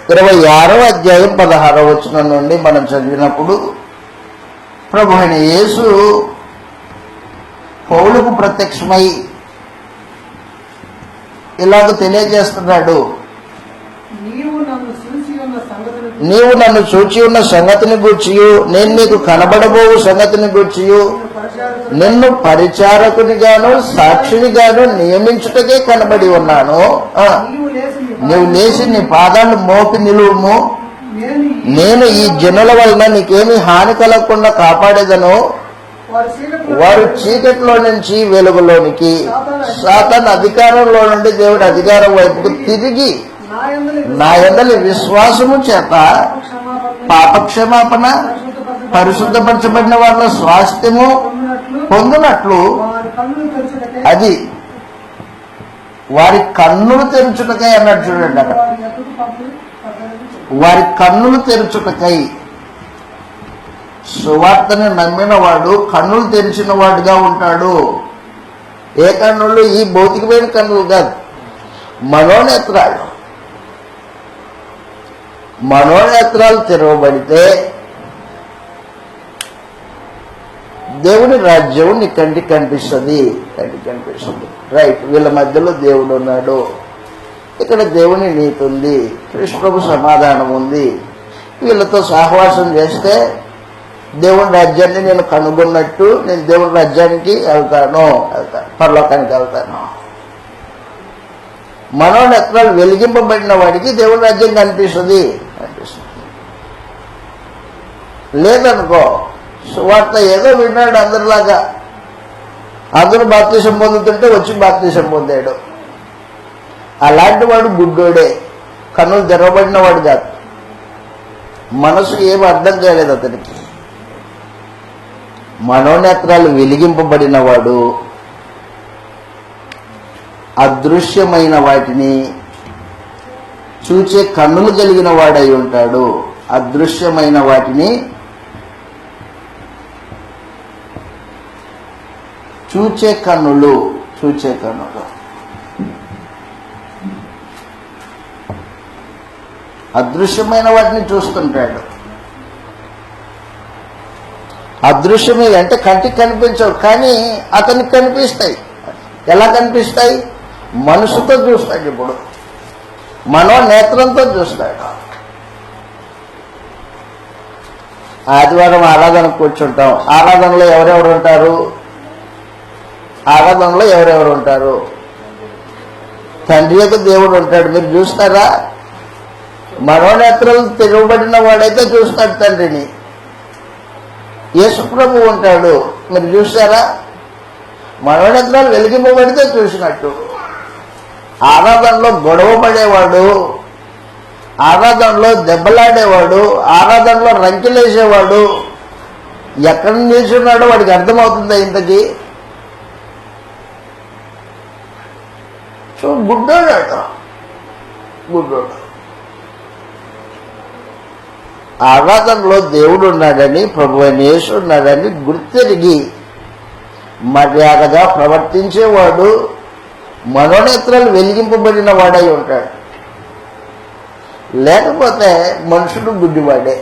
26వ అధ్యాయం 16వ వచనం నుండి మనం చదివినప్పుడు ప్రభు అయిన యేసు పౌలుకు ప్రత్యక్షమై ఇలాగ తెలియజేస్తున్నాడు, నీవు నన్ను చూచి ఉన్న సంగతిని గూర్చియు నేను నీకు కనబడబోవు సంగతిని గూర్చియు నిన్ను పరిచారకునిగాను సాక్షినిగాను నియమించుటకే కనబడి ఉన్నాను. నీవు లేచి నీ పాదాలు మోపి నిలువుము, నేను ఈ జనుల వలన నీకేమీ హాని కలగకుండా కాపాడేదను. వారు చీకటిలో నుంచి వెలుగులోనికి, సాతాను అధికారంలో నుండి దేవుడి అధికారం వైపుకు తిరిగి నా యందలి విశ్వాసము చేత పాపక్షమాపణ పరిశుద్ధపరచబడిన వాళ్ళ స్వాస్థ్యము పొందినట్లు, అది వారి కన్నులు తెరుచుటకై అన్నాడు. చూడండి అక్కడ, వారి కన్నులు తెరుచుటకై. సువార్తని నమ్మిన వాడు కన్నులు తెరిచిన వాడుగా ఉంటాడు. ఏ కన్నులు? ఈ భౌతికమైన కన్నులు కాదు, మనోనేత్రాలు. మనోనేత్రాలు తెరవబడితే దేవుని రాజ్యం నీ కంటికి కనిపిస్తుంది. రైట్, వీళ్ళ మధ్యలో దేవుడు ఉన్నాడు, ఇక్కడ దేవుని నీతి ఉంది, కృష్ణప్రభు సమాధానం ఉంది. వీళ్ళతో సహవాసం చేస్తే దేవుని రాజ్యాన్ని నేను కనుగొన్నట్టు నేను దేవుని రాజ్యానికి వెళ్తాను, పరలోకానికి వెళ్తాను. మనోనేత్రాలు వెలిగింపబడిన వాడికి దేవుని రాజ్యం కనిపిస్తుంది. లేదనుకో, సువార్త ఏదో విన్నాడు అందరిలాగా, అందరూ బాప్తిసం పొందుతుంటే వచ్చి బాప్తిసం పొందాడు. అలాంటి వాడు గుడ్డోడే, కన్నులు తెరవబడిన వాడు కాదు. మనసు ఏమి అర్థం కాలేదు అతనికి. మనోనేత్రాలు వెలిగింపబడిన వాడు అదృశ్యమైన వాటిని చూచే కన్నులు కలిగిన వాడై ఉంటాడు. అదృశ్యమైన వాటిని చూచే కన్నులు అదృశ్యమైన వాటిని చూస్తుంటాడు. అదృశ్యమే అంటే కంటికి కనిపించవు, కానీ అతనికి కనిపిస్తాయి. ఎలా కనిపిస్తాయి? మనసుతో చూస్తాడు. ఇప్పుడు మనోనేత్రంతో చూస్తాడు. ఆదివారం ఆరాధన కూర్చుంటాం, ఆరాధనలో ఎవరెవరు ఉంటారు? తండ్రి యొక్క దేవుడు ఉంటాడు, మీరు చూస్తారా? మనోనేత్రాలు తెరవబడిన వాడైతే చూస్తాడు తండ్రిని. యేసు ప్రభు ఉంటాడు, మీరు చూస్తారా? మనోనేత్రాలు వెలిగింపబడితే చూసినట్టు. ఆరాధనలో గొడవ పడేవాడు, ఆరాధనలో దెబ్బలాడేవాడు, ఆరాధనలో రంకెలేసేవాడు ఎక్కడ నిల్చున్నాడో వాడికి అర్థమవుతుందా ఇంతకీ? గుడ్డోడు. ఆరాధనలో దేవుడు ఉన్నాడని, ప్రభు అయిన యేసు ఉన్నాడని గుర్తెరిగి మర్యాదగా ప్రవర్తించేవాడు మనోనేత్రాలు వెలిగింపబడిన వాడై ఉంటాడు. లేకపోతే మనుషుడు గుడ్డివాడే.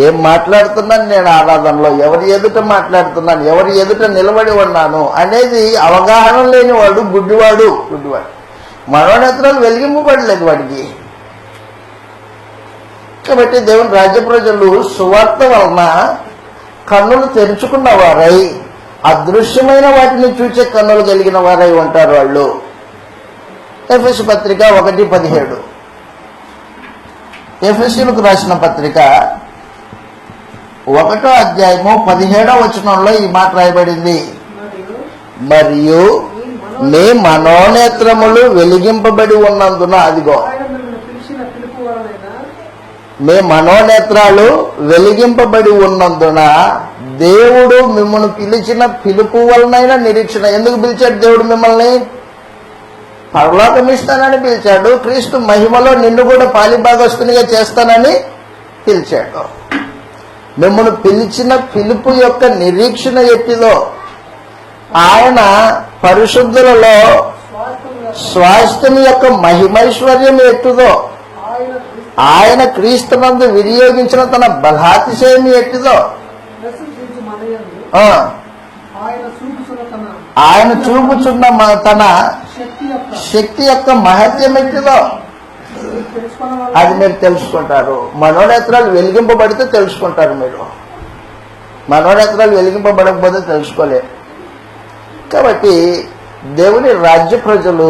ఏం మాట్లాడుతున్నాను నేను ఆరాధనలో, ఎవరి ఎదుట మాట్లాడుతున్నాను, ఎవరి ఎదుట నిలబడి ఉన్నాను అనేది అవగాహన లేనివాడు గుడ్డివాడు. మనోనేత్రాలు వెలిగింపబడలేదు వాడికి. కాబట్టి దేవుని రాజ్య ప్రజలు సువార్త వలన కన్నులు తెరుచుకున్న వారై అదృశ్యమైన వాటిని చూసే కన్నులు కలిగిన వారై ఉంటారు వాళ్ళు. ఎఫెసు పత్రిక 1:17. ఎఫెసీయులకు రాసిన పత్రిక 1వ అధ్యాయము 17వ వచనంలో ఈ మాట రాయబడింది. మరియు మీ మనోనేత్రములు వెలిగింపబడి ఉన్నందున, అదిగో ఆయన మిమ్మల్ని పిలిచిన పిలుపు వలన మీ మనోనేత్రాలు వెలిగింపబడి ఉన్నందున దేవుడు మిమ్మల్ని పిలిచిన పిలుపు వలనైనా నిరీక్షణ. ఎందుకు పిలిచాడు దేవుడు మిమ్మల్ని? పరలోకం ఇస్తానని పిలిచాడు. క్రీస్తు మహిమలో నిన్ను కూడా పాలిభాగస్తునిగా చేస్తానని పిలిచాడు. మిమ్మల్ని పిలిచిన పిలుపు యొక్క నిరీక్షణ ఎట్టిదో, ఆయన పరిశుద్ధులలో స్వాస్థ్యం యొక్క మహిమైశ్వర్యం ఎట్టుదో, ఆయన క్రీస్తునందు వినియోగించిన తన బలాతిశయం ఎట్టిదో, ఆయన చూపుచున్న తన శక్తి యొక్క మహత్యం ఎట్టిదో అది మీరు తెలుసుకుంటారు. మనోనేత్రాలు వెలిగింపబడితే తెలుసుకుంటారు మీరు. మనోనేత్రాలు వెలిగింపబడకపోతే తెలుసుకోలేరు. కాబట్టి దేవుని రాజ్య ప్రజలు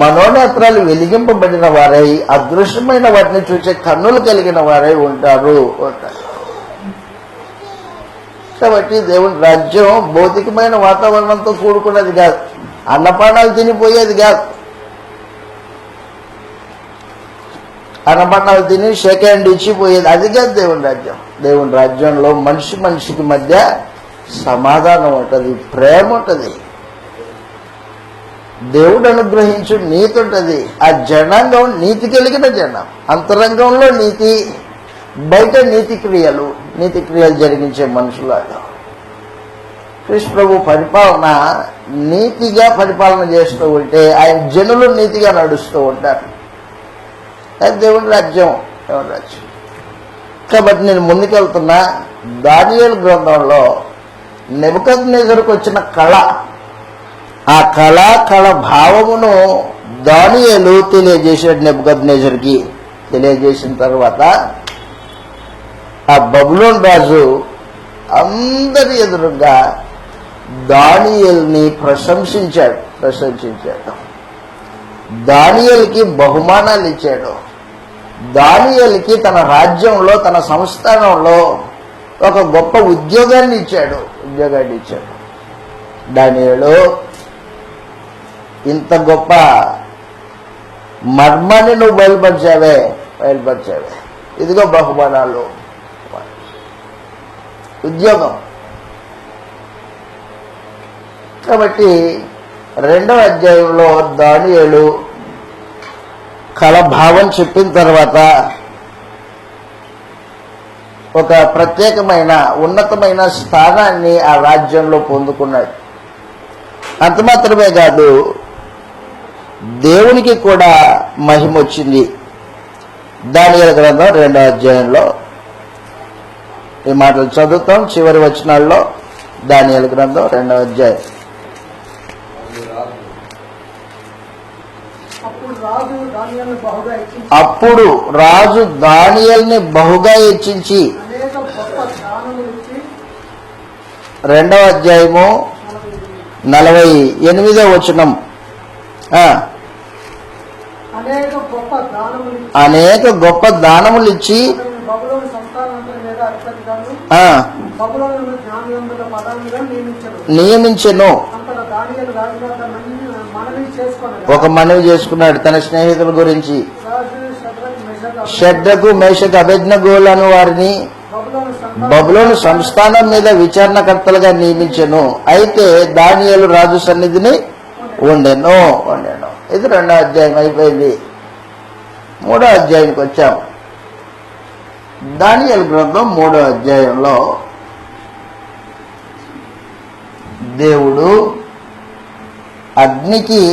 మనోనేత్రాలు వెలిగింపబడిన వారై అదృశ్యమైన వాటిని చూసే కన్నులు కలిగిన వారై ఉంటారు. కాబట్టి దేవుని రాజ్యం భౌతికమైన వాతావరణంతో కూడుకున్నది కాదు, అన్నపానాలు తినిపోయేది కాదు. అన్నపానాలు తిని షేక్ హ్యాండ్ ఇచ్చిపోయేది అది కాదు దేవుని రాజ్యం. దేవుని రాజ్యంలో మనిషి మనిషికి మధ్య సమాధానం ఉంటుంది, ప్రేమ ఉంటుంది, దేవుడు అనుగ్రహించు నీతి ఉంటుంది. ఆ జనాంగం నీతి కలిగిన జనం. అంతరంగంలో నీతి, బయట నీతి క్రియలు జరిగించే మనుషులాగా. కృష్ణ ప్రభు పరిపాలన నీతిగా పరిపాలన చేస్తూ ఉంటే ఆయన జనులు నీతిగా నడుస్తూ ఉంటారు. అది దేవుని రాజ్యం. కాబట్టి నేను ముందుకెళ్తున్నా. దానియేలు గ్రంథంలో నెబుకద్నెజరుకు వచ్చిన కళ, ఆ కళ భావమును దానియేలు తెలియజేసాడు. నెబుకద్నెజరుకి తెలియజేసిన తర్వాత ఆ బబులోను రాజు అందరి ఎదురుగా దానియేలుని ప్రశంసించాడు. దానియేలుకి బహుమానాలు ఇచ్చాడు. దానియేలుకి తన రాజ్యంలో, తన సంస్థానంలో ఒక గొప్ప ఉద్యోగాన్ని ఇచ్చాడు. దానియేలు ఇంత గొప్ప మర్మాన్ని నువ్వు బయలుపరిచావే. ఇదిగో బహుమానాలు, ఉద్యోగం. కాబట్టి 2వ అధ్యాయంలో దానియేలు కళభావం చెప్పిన తర్వాత ఒక ప్రత్యేకమైన ఉన్నతమైన స్థానాన్ని ఆ రాజ్యంలో పొందుకున్నాడు. అంత మాత్రమే కాదు, దేవునికి కూడా మహిమ వచ్చింది. దానియేలు గ్రంథం 2వ అధ్యాయంలో ఈ మాటలు చదువుతాం. చివరి వచనాల్లో దానియేలు గ్రంథం 2వ అధ్యాయం. అప్పుడు రాజు దానియేలుని బహుగా హెచ్చించి 2వ అధ్యాయము 48వ వచనం, అనేక గొప్ప దానములు ఇచ్చి నియమించెను. ఒక మనవి చేసుకున్నాడు తన స్నేహితుల గురించి. షడ్రకు, మేషకు, అబేద్నెగోలను వారిని బబులోను సంస్థానం మీద విచారణకర్తలుగా నియమించెను. అయితే దానియేలు రాజు సన్నిధిని ఉండెను. ఇది 2వ అధ్యాయం అయిపోయింది. 3వ అధ్యాయానికి వచ్చాం. దానియేలు గ్రంథం 3వ అధ్యాయంలో దేవుడు అగ్నికి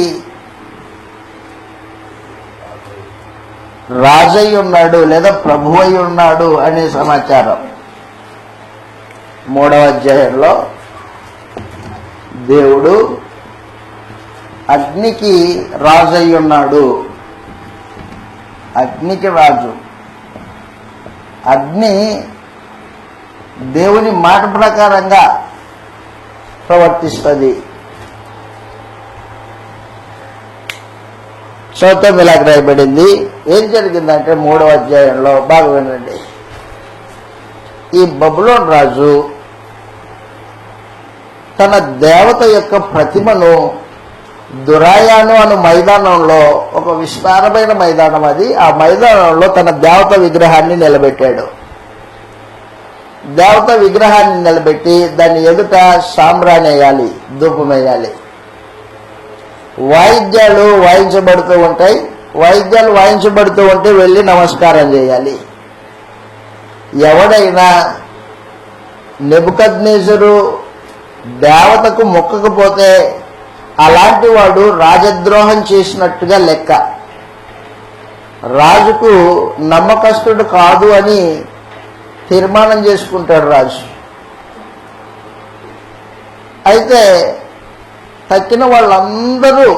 రాజై ఉన్నాడు లేదా ప్రభు అయి ఉన్నాడు అనే సమాచారం 3వ అధ్యాయంలో దేవుడు అగ్నికి రాజై ఉన్నాడు. అగ్నికి రాజు. అగ్ని దేవుని మాట ప్రకారంగా ప్రవర్తిస్తుంది. చౌతం ఇలాగ రాయబడింది. ఏం జరిగిందంటే 3వ అధ్యాయంలో బాగా వినండి. ఈ బబులోను రాజు తన దేవత యొక్క ప్రతిమను దురాయాను అను మైదానంలో, ఒక విస్తారమైన మైదానం అది, ఆ మైదానంలో తన దేవత విగ్రహాన్ని నిలబెట్టాడు. దేవత విగ్రహాన్ని నిలబెట్టి దాన్ని ఎదుట సాంబ్రాణి వేయాలి, ధూపం వేయాలి. వాయిద్యాలు వాయించబడుతూ ఉంటాయి. వాయిద్యాలు వాయించబడుతూ ఉంటే వెళ్ళి నమస్కారం చేయాలి. ఎవడైనా నెబుకద్నెజరు దేవతకు మొక్కకపోతే అలాంటి వాడు రాజద్రోహం చేసినట్టుగా లెక్క. రాజుకు నమ్మకస్తుడు కాదు అని తీర్మానం చేసుకుంటాడు రాజు. అయితే తక్కిన వాళ్ళందరూ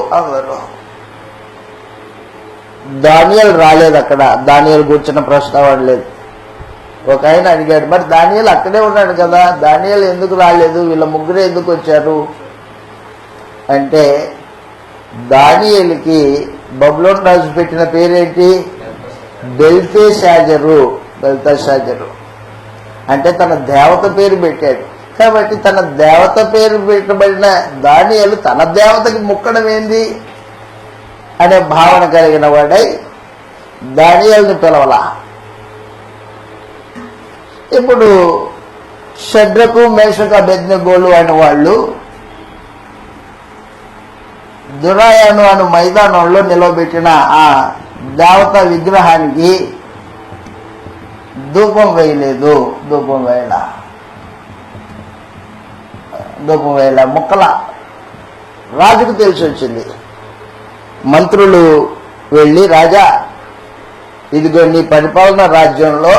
దానియేలు రాలేదు. అక్కడ దానియేలు కూర్చున్న ప్రస్తావన లేదు. ఒక ఆయన అడిగాడు, మరి దానియేలు అక్కడే ఉన్నాడు కదా, దానియేలు ఎందుకు రాలేదు, వీళ్ళ ముగ్గురే ఎందుకు వచ్చారు అంటే, దానియేలుకి బబులోను రాజు పెట్టిన పేరేంటి? బెల్తెషాజరు. బెల్తెషాజరు అంటే తన దేవత పేరు పెట్టాడు. కాబట్టి తన దేవత పేరు పెట్టబడిన దానియేలు తన దేవతకి ముక్కడం ఏంది అనే భావన కలిగిన వాడై దానియేలుని పిలవలా. ఇప్పుడు షడ్రకు మేషకు అబేద్నెగోలు అనే వాళ్ళు దురాయాను అను మైదానంలో నిలవబెట్టిన ఆ దేవత విగ్రహానికి ధూపం వేయలేదు. ధూపం వేయల ముక్కల. రాజుకు తెలిసి వచ్చింది. మంత్రులు వెళ్ళి, రాజా ఇదిగో నీ పరిపాలన రాజ్యంలో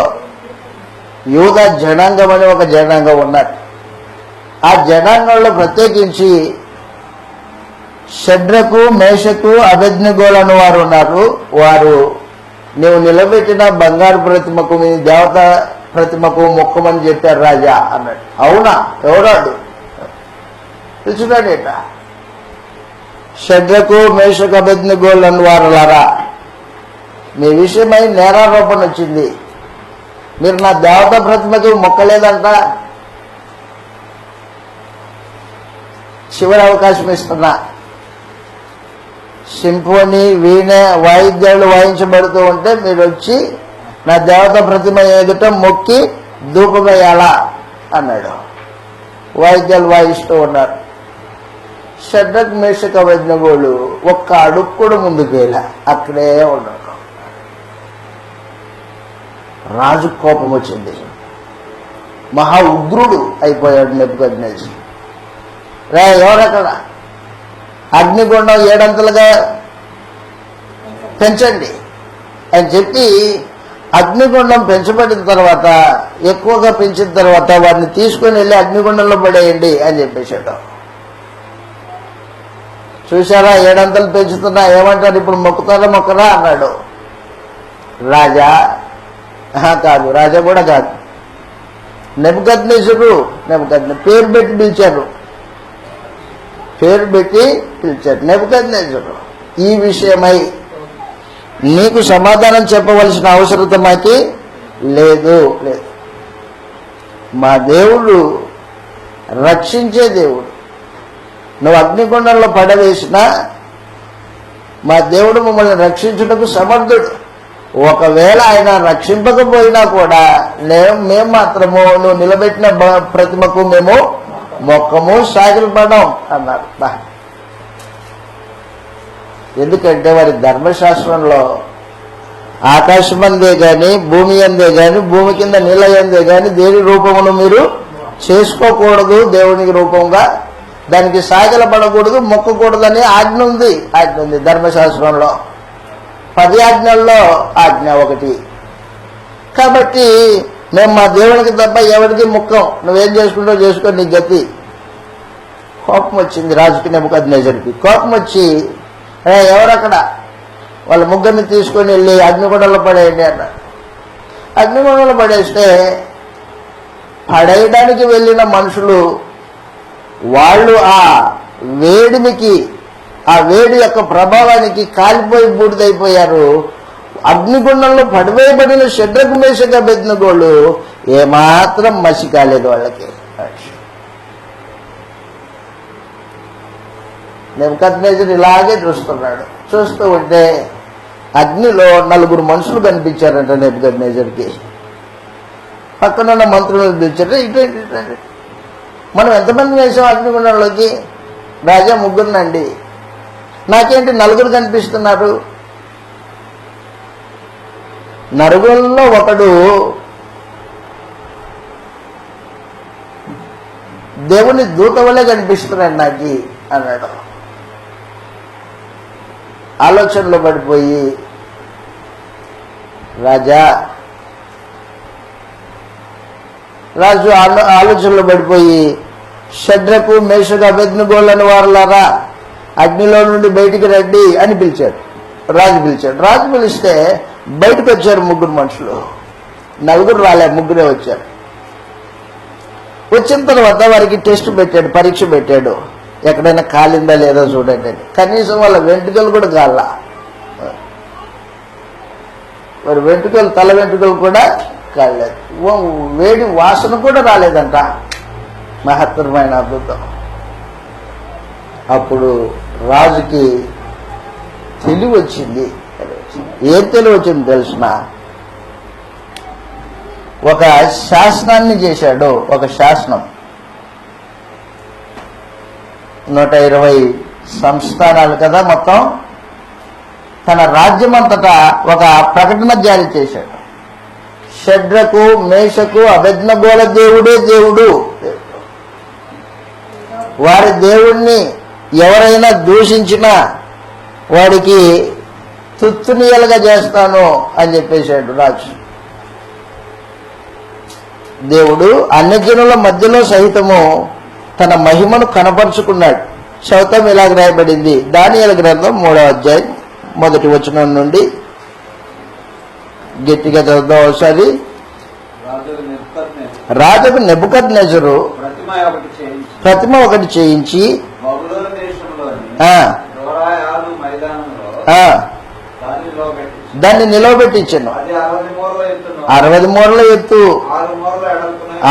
యూదా జనాంగం అని ఒక జనాంగం ఉన్నారు. ఆ జనాంగంలో ప్రత్యేకించి షడ్రకు మేషకు అబేద్నెగోలను వారు ఉన్నారు. వారు నీవు నిలబెట్టిన బంగారు ప్రతిమకు, మీ దేవత ప్రతిమకు మొక్కమని చెప్పారు రాజా అన్నాడు. అవునా? ఎవరాడు? తెలుసుడాడేట. షడ్రకు మేషకు అబేద్నెగోలను వారులారా, మీ విషయమై నేరారోపణ వచ్చింది. మీరు నా దేవత ప్రతిమకు మొక్కలేదంట. చివరి అవకాశం ఇస్తున్నా. సింఫోనీ, వీణ, వాయిద్యాలు వాయించబడుతూ ఉంటే మీరు వచ్చి నా దేవత ప్రతిమ ఎదుట మొక్కి ధూపమేయాలా అన్నాడు. వాయిద్యాలు వాయిస్తూ ఉన్నారు. షడ్రకు మేషకు అబేద్నెగోలు ఒక్క అడుగు కూడా ముందుకు వేయలే, అక్కడే ఉన్నాడు. రాజు కోపం వచ్చింది. మహా ఉగ్రుడు అయిపోయాడు నెబుకద్నెజరు. ఎవరక్కడ? అగ్నిగుండం 7 అంతలుగా పెంచండి అని చెప్పి, అగ్నిగుండం పెంచబడిన తర్వాత, ఎక్కువగా పెంచిన తర్వాత వాడిని తీసుకొని వెళ్ళి అగ్నిగుండంలో పడేయండి అని చెప్పేసాడు. చూసారా, 7 అంతలు పెంచుతున్నా, ఏమంటారు ఇప్పుడు, మొక్కరా అన్నాడు. రాజా కాదు, రాజా కూడా కాదు, నెబుకద్నెజరు పేరు పెట్టి పిలిచారు. నెబుకద్నెజరు, ఈ విషయమై నీకు సమాధానం చెప్పవలసిన అవసరత మాకి లేదు. మా దేవుడు రక్షించే దేవుడు. నువ్వు అగ్నిగుండంలో పడవేసినా మా దేవుడు మమ్మల్ని రక్షించుటకు సమర్థుడు. ఒకవేళ ఆయన రక్షింపకపోయినా కూడా మేము మాత్రము నువ్వు నిలబెట్టిన ప్రతిమకు మేము మొక్కము, సాగిలపడం అన్నారు. ఎందుకంటే వారి ధర్మశాస్త్రంలో ఆకాశం అందే గాని, భూమి అందే గాని, భూమి కింద నీళ్ళ అందే గాని దేని రూపమును మీరు చేసుకోకూడదు దేవునికి రూపంగా దానికి సాగిలపడకూడదు, మొక్కకూడదని ఆజ్ఞ ఉంది ధర్మశాస్త్రంలో. 10 ఆజ్ఞల్లో ఆజ్ఞ ఒకటి. కాబట్టి మేము మా దేవునికి తప్ప ఎవరికి ముక్కం, నువ్వేం చేసుకుంటావు చేసుకో, నీ గతి. కోపం వచ్చింది రాజుకి నెబుకద్నెజరుకి. కోపం వచ్చి ఎవరక్కడ వాళ్ళ ముగ్గురిని తీసుకొని వెళ్ళి అగ్నిగుండంలో పడేయండి అన్నారు. అగ్నిగుండంలో పడేస్తే పడేయడానికి వెళ్ళిన మనుషులు వాళ్ళు ఆ వేడిమికి, ఆ వేడి యొక్క ప్రభావానికి కాలిపోయి బూడిదైపోయారు. అగ్నిగుండంలో పడివేయబడిన షడ్రకు మేషకు అబేద్నెగోలు ఏమాత్రం మసి కాలేదు వాళ్ళకి. నెబుకద్నెజరు ఇలాగే చూస్తున్నాడు. చూస్తూ ఉంటే అగ్నిలో 4 మనుషులు కనిపించారంట నెబుకద్నెజరుకి. పక్కనున్న మంత్రులను పిలిచారు, ఇటు మనం ఎంతమంది వేసాం అగ్నిగుండంలోకి? రాజా 3 నాకేంటి 4 కనిపిస్తున్నారు? నలుగురిలో ఒకడు దేవుని దూత వల్లే కనిపిస్తున్నాడు నాకు అన్నాడు. ఆలోచనలో పడిపోయి రాజు ఆలోచనలో పడిపోయి షడ్రకు మేషకు అబేద్నెగోలని వారులారా అగ్నిలో నుండి బయటికి రండి అని పిలిచాడు. రాజు పిలిచాడు. రాజు పిలిస్తే బయటకు వచ్చారు 3 మనుషులు. 4 రాలే, 3 వచ్చారు. వచ్చిన తర్వాత వారికి టెస్ట్ పెట్టాడు, పరీక్ష పెట్టాడు. ఎక్కడైనా కాలిందా లేదా చూడండి అని. కనీసం వాళ్ళ వెంట్రుకలు కూడా కాల. వారి వెంట్రుకలు, తల వెంట్రుకలు కూడా కాలేదు. వేడి వాసన కూడా రాలేదంట. మహత్తరమైన అద్భుతం. అప్పుడు రాజుకి తెలివి వచ్చింది. ఏం తెలివి వచ్చింది తెలిసిన? ఒక శాసనాన్ని చేశాడు. ఒక శాసనం 120 సంస్థానాలు కదా మొత్తం. తన రాజ్యమంతటా ఒక ప్రకటన జారీ చేశాడు. షడ్రకు మేషకు అబేద్నెగోల దేవుడే దేవుడు, వారి దేవుణ్ణి ఎవరైనా దూషించినా వాడికి తుత్తునీయలుగా చేస్తాను అని చెప్పేశాడు రాజు. దేవుడు అన్యజనుల మధ్యలో సహితము తన మహిమను కనపరుచుకున్నాడు. శౌతం ఇలాగ రాయబడింది దానియేలు గ్రంథం 3వ అధ్యాయం 1వ వచనం నుండి. గట్టిగా చదువుదాం ఒకసారి. రాజుకు నెబుకద్నెజరు ప్రతిమ ఒకటి చేయించి దాన్ని నిలవబెట్టించాను. 60 మూరల ఎత్తు,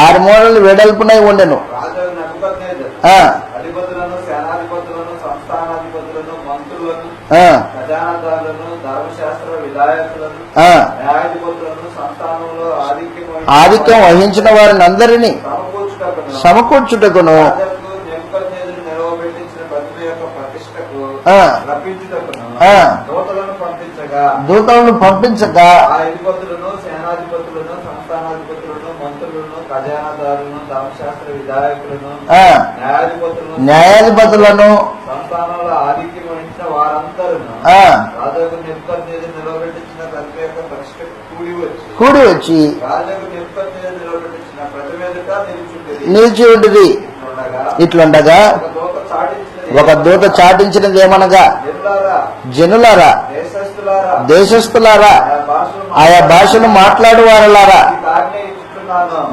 6 మూరలు వెడల్పునై ఉండెను. ఆధిక్యం వహించిన వారిని అందరినీ సమకూర్చుటకును దూతలను పంపించక న్యాయాధిపతులను కూడి వచ్చి నిలిచి ఉంటుంది. ఇట్లుండగా ఒక దూత చాటించినది ఏమనగా, జనులారా, దేశస్థులారా, ఆయా భాషను మాట్లాడు వారలారా,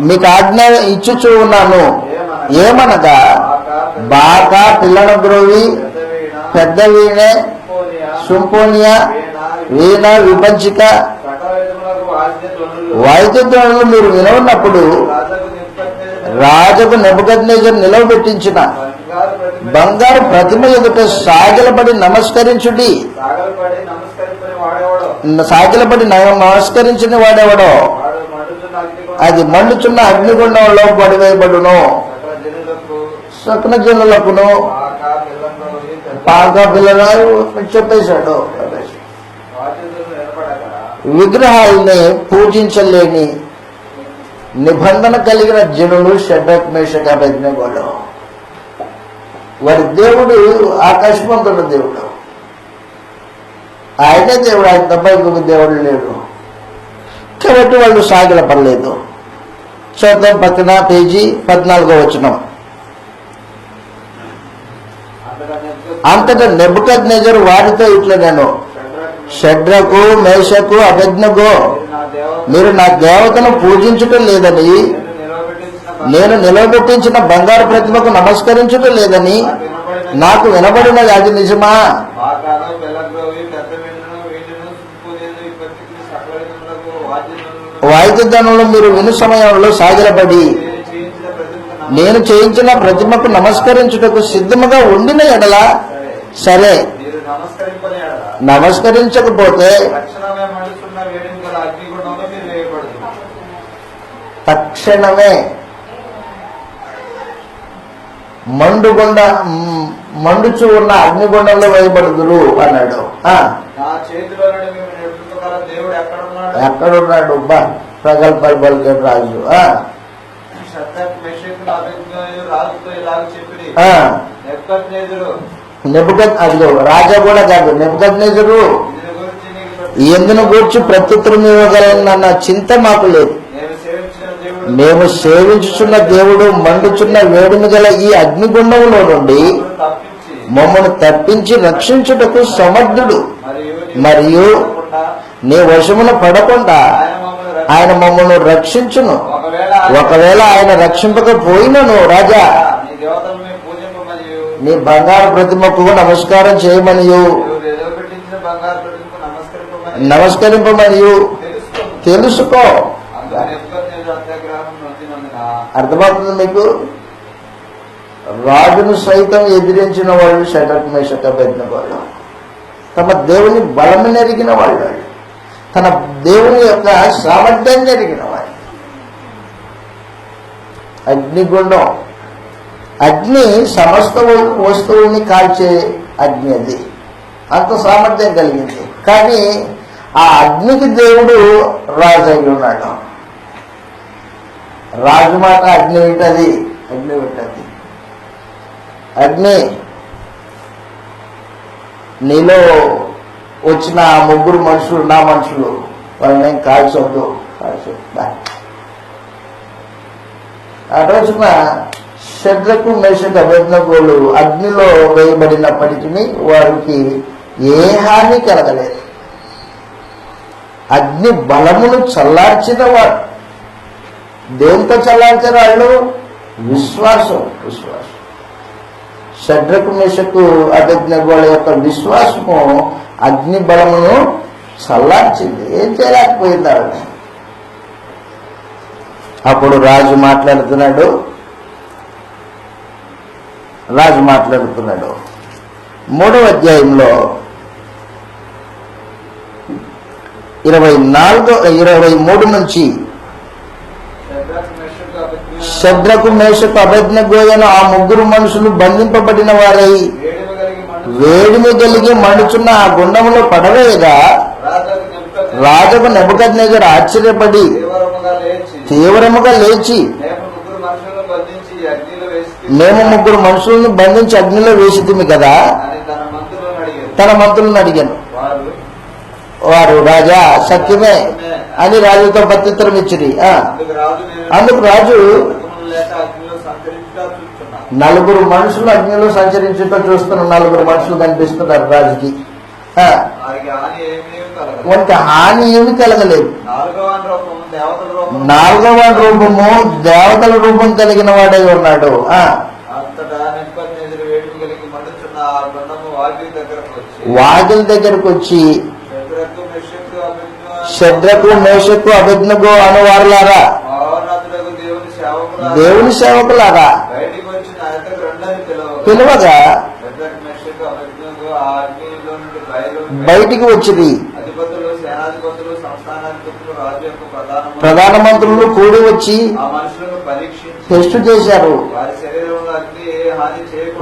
మీకు ఆజ్ఞ ఇచ్చుచూ ఉన్నాను. ఏమనగా బాకా, పిల్లన గ్రోవి, పెద్ద వీణె, సింఫోనియా, వీణ, విపంచిక, వాయిద్యధ్వనులు మీరు వినవున్నప్పుడు రాజుకు నెబుకద్నెజరు నిలవబెట్టించిన బంగారు ప్రతిమ ఎదుట సాగిలపడి నమస్కరించుడి. సాగిలపడి నమస్కరించిన వాడెవడో అది మండుచున్న అగ్నిగుండంలో పడివేయబడును. సకల జనులకును పాక పిల్లలు చెప్పేశాడు. విగ్రహాలని పూజించలేని నిబంధన కలిగిన జనులు షడ్రక్ మేషక్ అబేద్నెగోలు. వారి దేవుడు ఆకాశమంతున్న దేవుడు, ఆయనే దేవుడు, ఆయన తప్ప ఇంకొక దేవుడు లేడు. కాబట్టి వాళ్ళు సాగిలపడలేదు. చూద్దాం పక్కన పేజీ 14వ వచనం. అంతటా నెబుకద్నెజరు వారితో ఇట్లా, నేను షడ్రకు మేషకు అబేద్నెగో, మీరు నా దేవతను పూజించటం లేదని, నేను నిలబెట్టించిన బంగారు ప్రతిమకు నమస్కరించటం లేదని నాకు వినబడినది, అది నిజమా? వాయిద్యదానంలో మీరు విను సమయంలో సాగిలపడి నేను చేయించిన ప్రతిమకు నమస్కరించుటకు సిద్ధముగా ఉండిన ఎడల సరే, నమస్కరించకపోతే తక్షణమే మండుచు ఉన్న అగ్నిగుండంలో వేయబడుదురు అన్నాడు. ఎక్కడున్నాడు? ప్రగల్భాలు పలికే రాజు. అదిగో రాజా కూడా కాదు, నెబుకద్నెజరు ఎందును గూర్చి ప్రత్యుత్తరం ఇవ్వగలనన్న చింత మాకు లేదు. మేము సేవించుచున్న దేవుడు మండుచున్న వేడిమి గల ఈ అగ్నిగుండంలో నుండి మమ్మను తప్పించి రక్షించుటకు సమర్థుడు, మరియు నీ వశమున పడకుండా ఆయన మమ్మల్ని రక్షించును. ఒకవేళ ఆయన రక్షింపకపోయినను రాజా, నీ బంగారు ప్రతిమకు నమస్కారం చేయమనియు నమస్కరింపమనియు తెలుసుకో. అర్థమవుతుంది మీకు? రాజును సైతం ఎదిరించిన వాళ్ళు షడ్రక్ మేషక్ అబేద్నెగోలు. తమ దేవుని బలము నెరిగిన వాళ్ళు, తన దేవుని యొక్క సామర్థ్యాన్ని ఎరిగిన వాళ్ళు. అగ్నిగుండం, అగ్ని సమస్త వస్తువుని కాల్చే అగ్ని, అది అంత సామర్థ్యం కలిగింది. కానీ ఆ అగ్నికి దేవుడు రాజు అయి ఉన్నాడు. రాజు మాట అగ్ని వింటది, అగ్ని వింటది. అగ్ని, నీలో వచ్చిన ఆ ముగ్గురు మనుషులు నా మనుషులు, వాళ్ళని కాల్చొద్దు. ఆ రోజున షడ్రకు మేషకు అబేద్నెగోలు అగ్నిలో వేయబడినప్పటికీ వారికి ఏ హాని కలగలేదు. అగ్ని బలమును చల్లార్చిన వాడు. దేంతో చల్లార్చారు వాళ్ళు? విశ్వాసం. షడ్రకు మేషకు అబేద్నెగోల యొక్క విశ్వాసము అగ్ని బలమును చల్లార్చింది. ఏం చేయలేకపోయింది ఆవిడ. అప్పుడు రాజు మాట్లాడుతున్నాడు. 3వ అధ్యాయంలో 23 నుంచి, షడ్రకు మేషకు అబేద్నెగోయను ఆ ముగ్గురు మనుషులు బంధింపబడిన వారై వేడిమి కలిగి మండుచున్న ఆ గుండములో పడవేయగా రాజుకు నెబుకద్నెజరు ఆశ్చర్యపడి తీవ్రముగా లేచి, మేము ముగ్గురు మనుషులను బంధించి అగ్నిలో వేసితిమి కదా తన మంత్రులను అడిగాను. వారు రాజా సత్యమే అని రాజుతో ప్రత్యుత్తరం ఇచ్చిరి. అందుకు రాజు 4 మనుషులు అగ్నిలో సంచరించుటూ చూస్తున్న 4 మనుషులు కనిపిస్తున్నారు రాజుకి. వానికి హాని ఏమి కలగలేదు. 4వ రూపము దేవతల రూపం కలిగిన వాడై ఉన్నాడు. వాకిలి దగ్గరకు వచ్చి, షడ్రకు మేషకు అబేద్నెగో అను వారులారా, దేవుని సేవకులారా పిలువగా బయటికి వచ్చింది. ప్రధాన మంత్రులు కూడి వచ్చి టెస్ట్ చేశారు.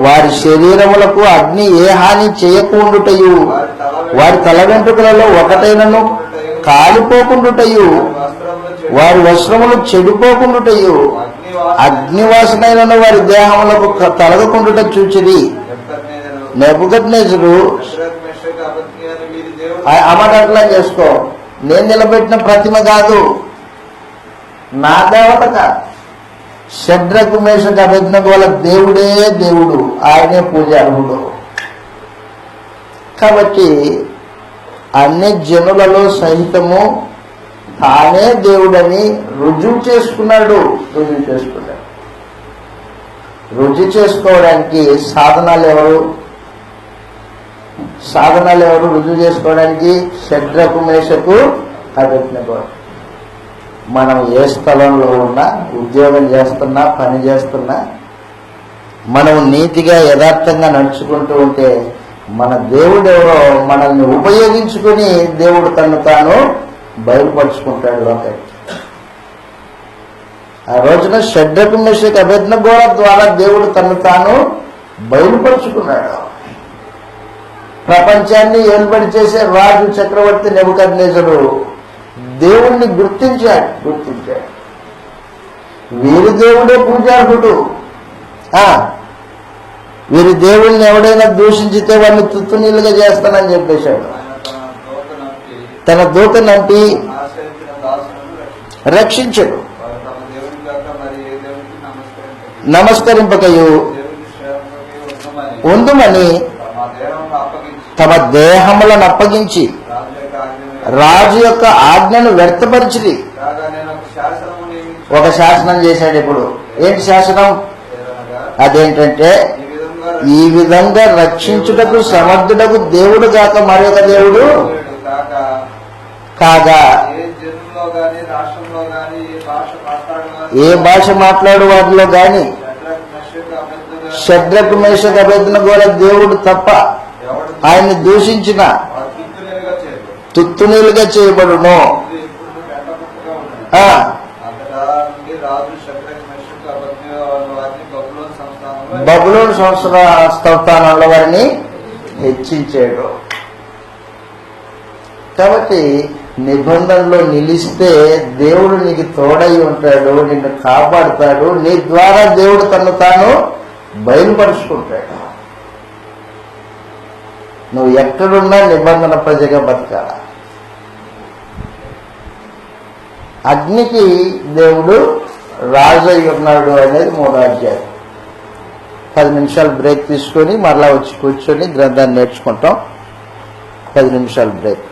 వారి శరీరములకు అగ్ని ఏ హాని చేయకుండుటయు, వారి తల వెంట్రుకలలో ఒకటైనను కాలిపోకుండుటయు వారి వస్త్రములు చెడిపోకుండుటయు అగ్నివాసనైన వారి దేహములకు తలగకుండుట చూచిరి. నెబుకద్నెజరు ఆ మాట అట్లా చేసుకో, నేను నిలబెట్టిన ప్రతిమ కాదు, నా దేవత కాదు, షడ్రకు మేషకు అబేద్నెగో వాళ్ళ దేవుడే దేవుడు, ఆయనే పూజ అర్హుడు. కాబట్టి అన్ని జనులలో సహితము తానే దేవుడని రుజువు చేసుకున్నాడు. రుజువు చేసుకోవడానికి సాధనాలు ఎవరు రుజువు చేసుకోవడానికి? షడ్రకు మేషకు అబేద్నెగో. మనం ఏ స్థలంలో ఉన్నా, ఉద్యోగం చేస్తున్నా, పని చేస్తున్నా, మనం నీతిగా యథార్థంగా నడుచుకుంటూ ఉంటే మన దేవుడు ఎవరో మనల్ని ఉపయోగించుకుని దేవుడు తను తాను బయలుపరుచుకుంటాడు లోకానికి. ఆ రోజున షడ్రకు మేషకు అబేద్నెగో ద్వారా దేవుడు తను తాను బయలుపరుచుకున్నాడు. ప్రపంచాన్ని ఏర్పడి చేసే రాజు చక్రవర్తి నెబుకద్నెజరు దేవుణ్ణి గుర్తించాడు. వీరి దేవుడే పూజార్హుడు. వీరి దేవుణ్ణి ఎవడైనా దూషించితే వాడిని తుత్తునీలుగా చేస్తానని చెప్పేశాడు. తన దూత నంపి రక్షించడు. నమస్కరింపకయు ఉందుమని తమ దేహములను అప్పగించి రాజు యొక్క ఆజ్ఞను వ్యర్థపరిచింది. ఒక శాసనం చేశాడు. ఇప్పుడు ఏంటి శాసనం? అదేంటంటే, ఈ విధంగా రక్షించుటకు సమర్థుడకు దేవుడు కాక మరొక దేవుడు కాగా, ఏ భాష మాట్లాడు వాటిలో గాని షడ్రకు మేషకు అబేద్నెగో దేవుడు తప్ప ఆయన్ని దూషించిన తుత్తునీలుగా చేయబడును. బబులోను సంస్థానంలో వారిని హెచ్చించాడు. కాబట్టి నిబంధనలో నిలిస్తే దేవుడు నీకు తోడై ఉంటాడు, నిన్ను కాపాడుతాడు. నీ ద్వారా దేవుడు తను తాను బయలుపరుచుకుంటాడు. నువ్వు ఎక్కడున్నా నిబంధన ప్రజగా బతకాల. అగ్నికి దేవుడు రాజు అయి ఉన్నాడు అనేది 3వ అధ్యాయం. 10 నిమిషాలు బ్రేక్ తీసుకొని మరలా వచ్చి కూర్చొని గ్రంథాన్ని నేర్చుకుంటాం. 10 నిమిషాలు బ్రేక్.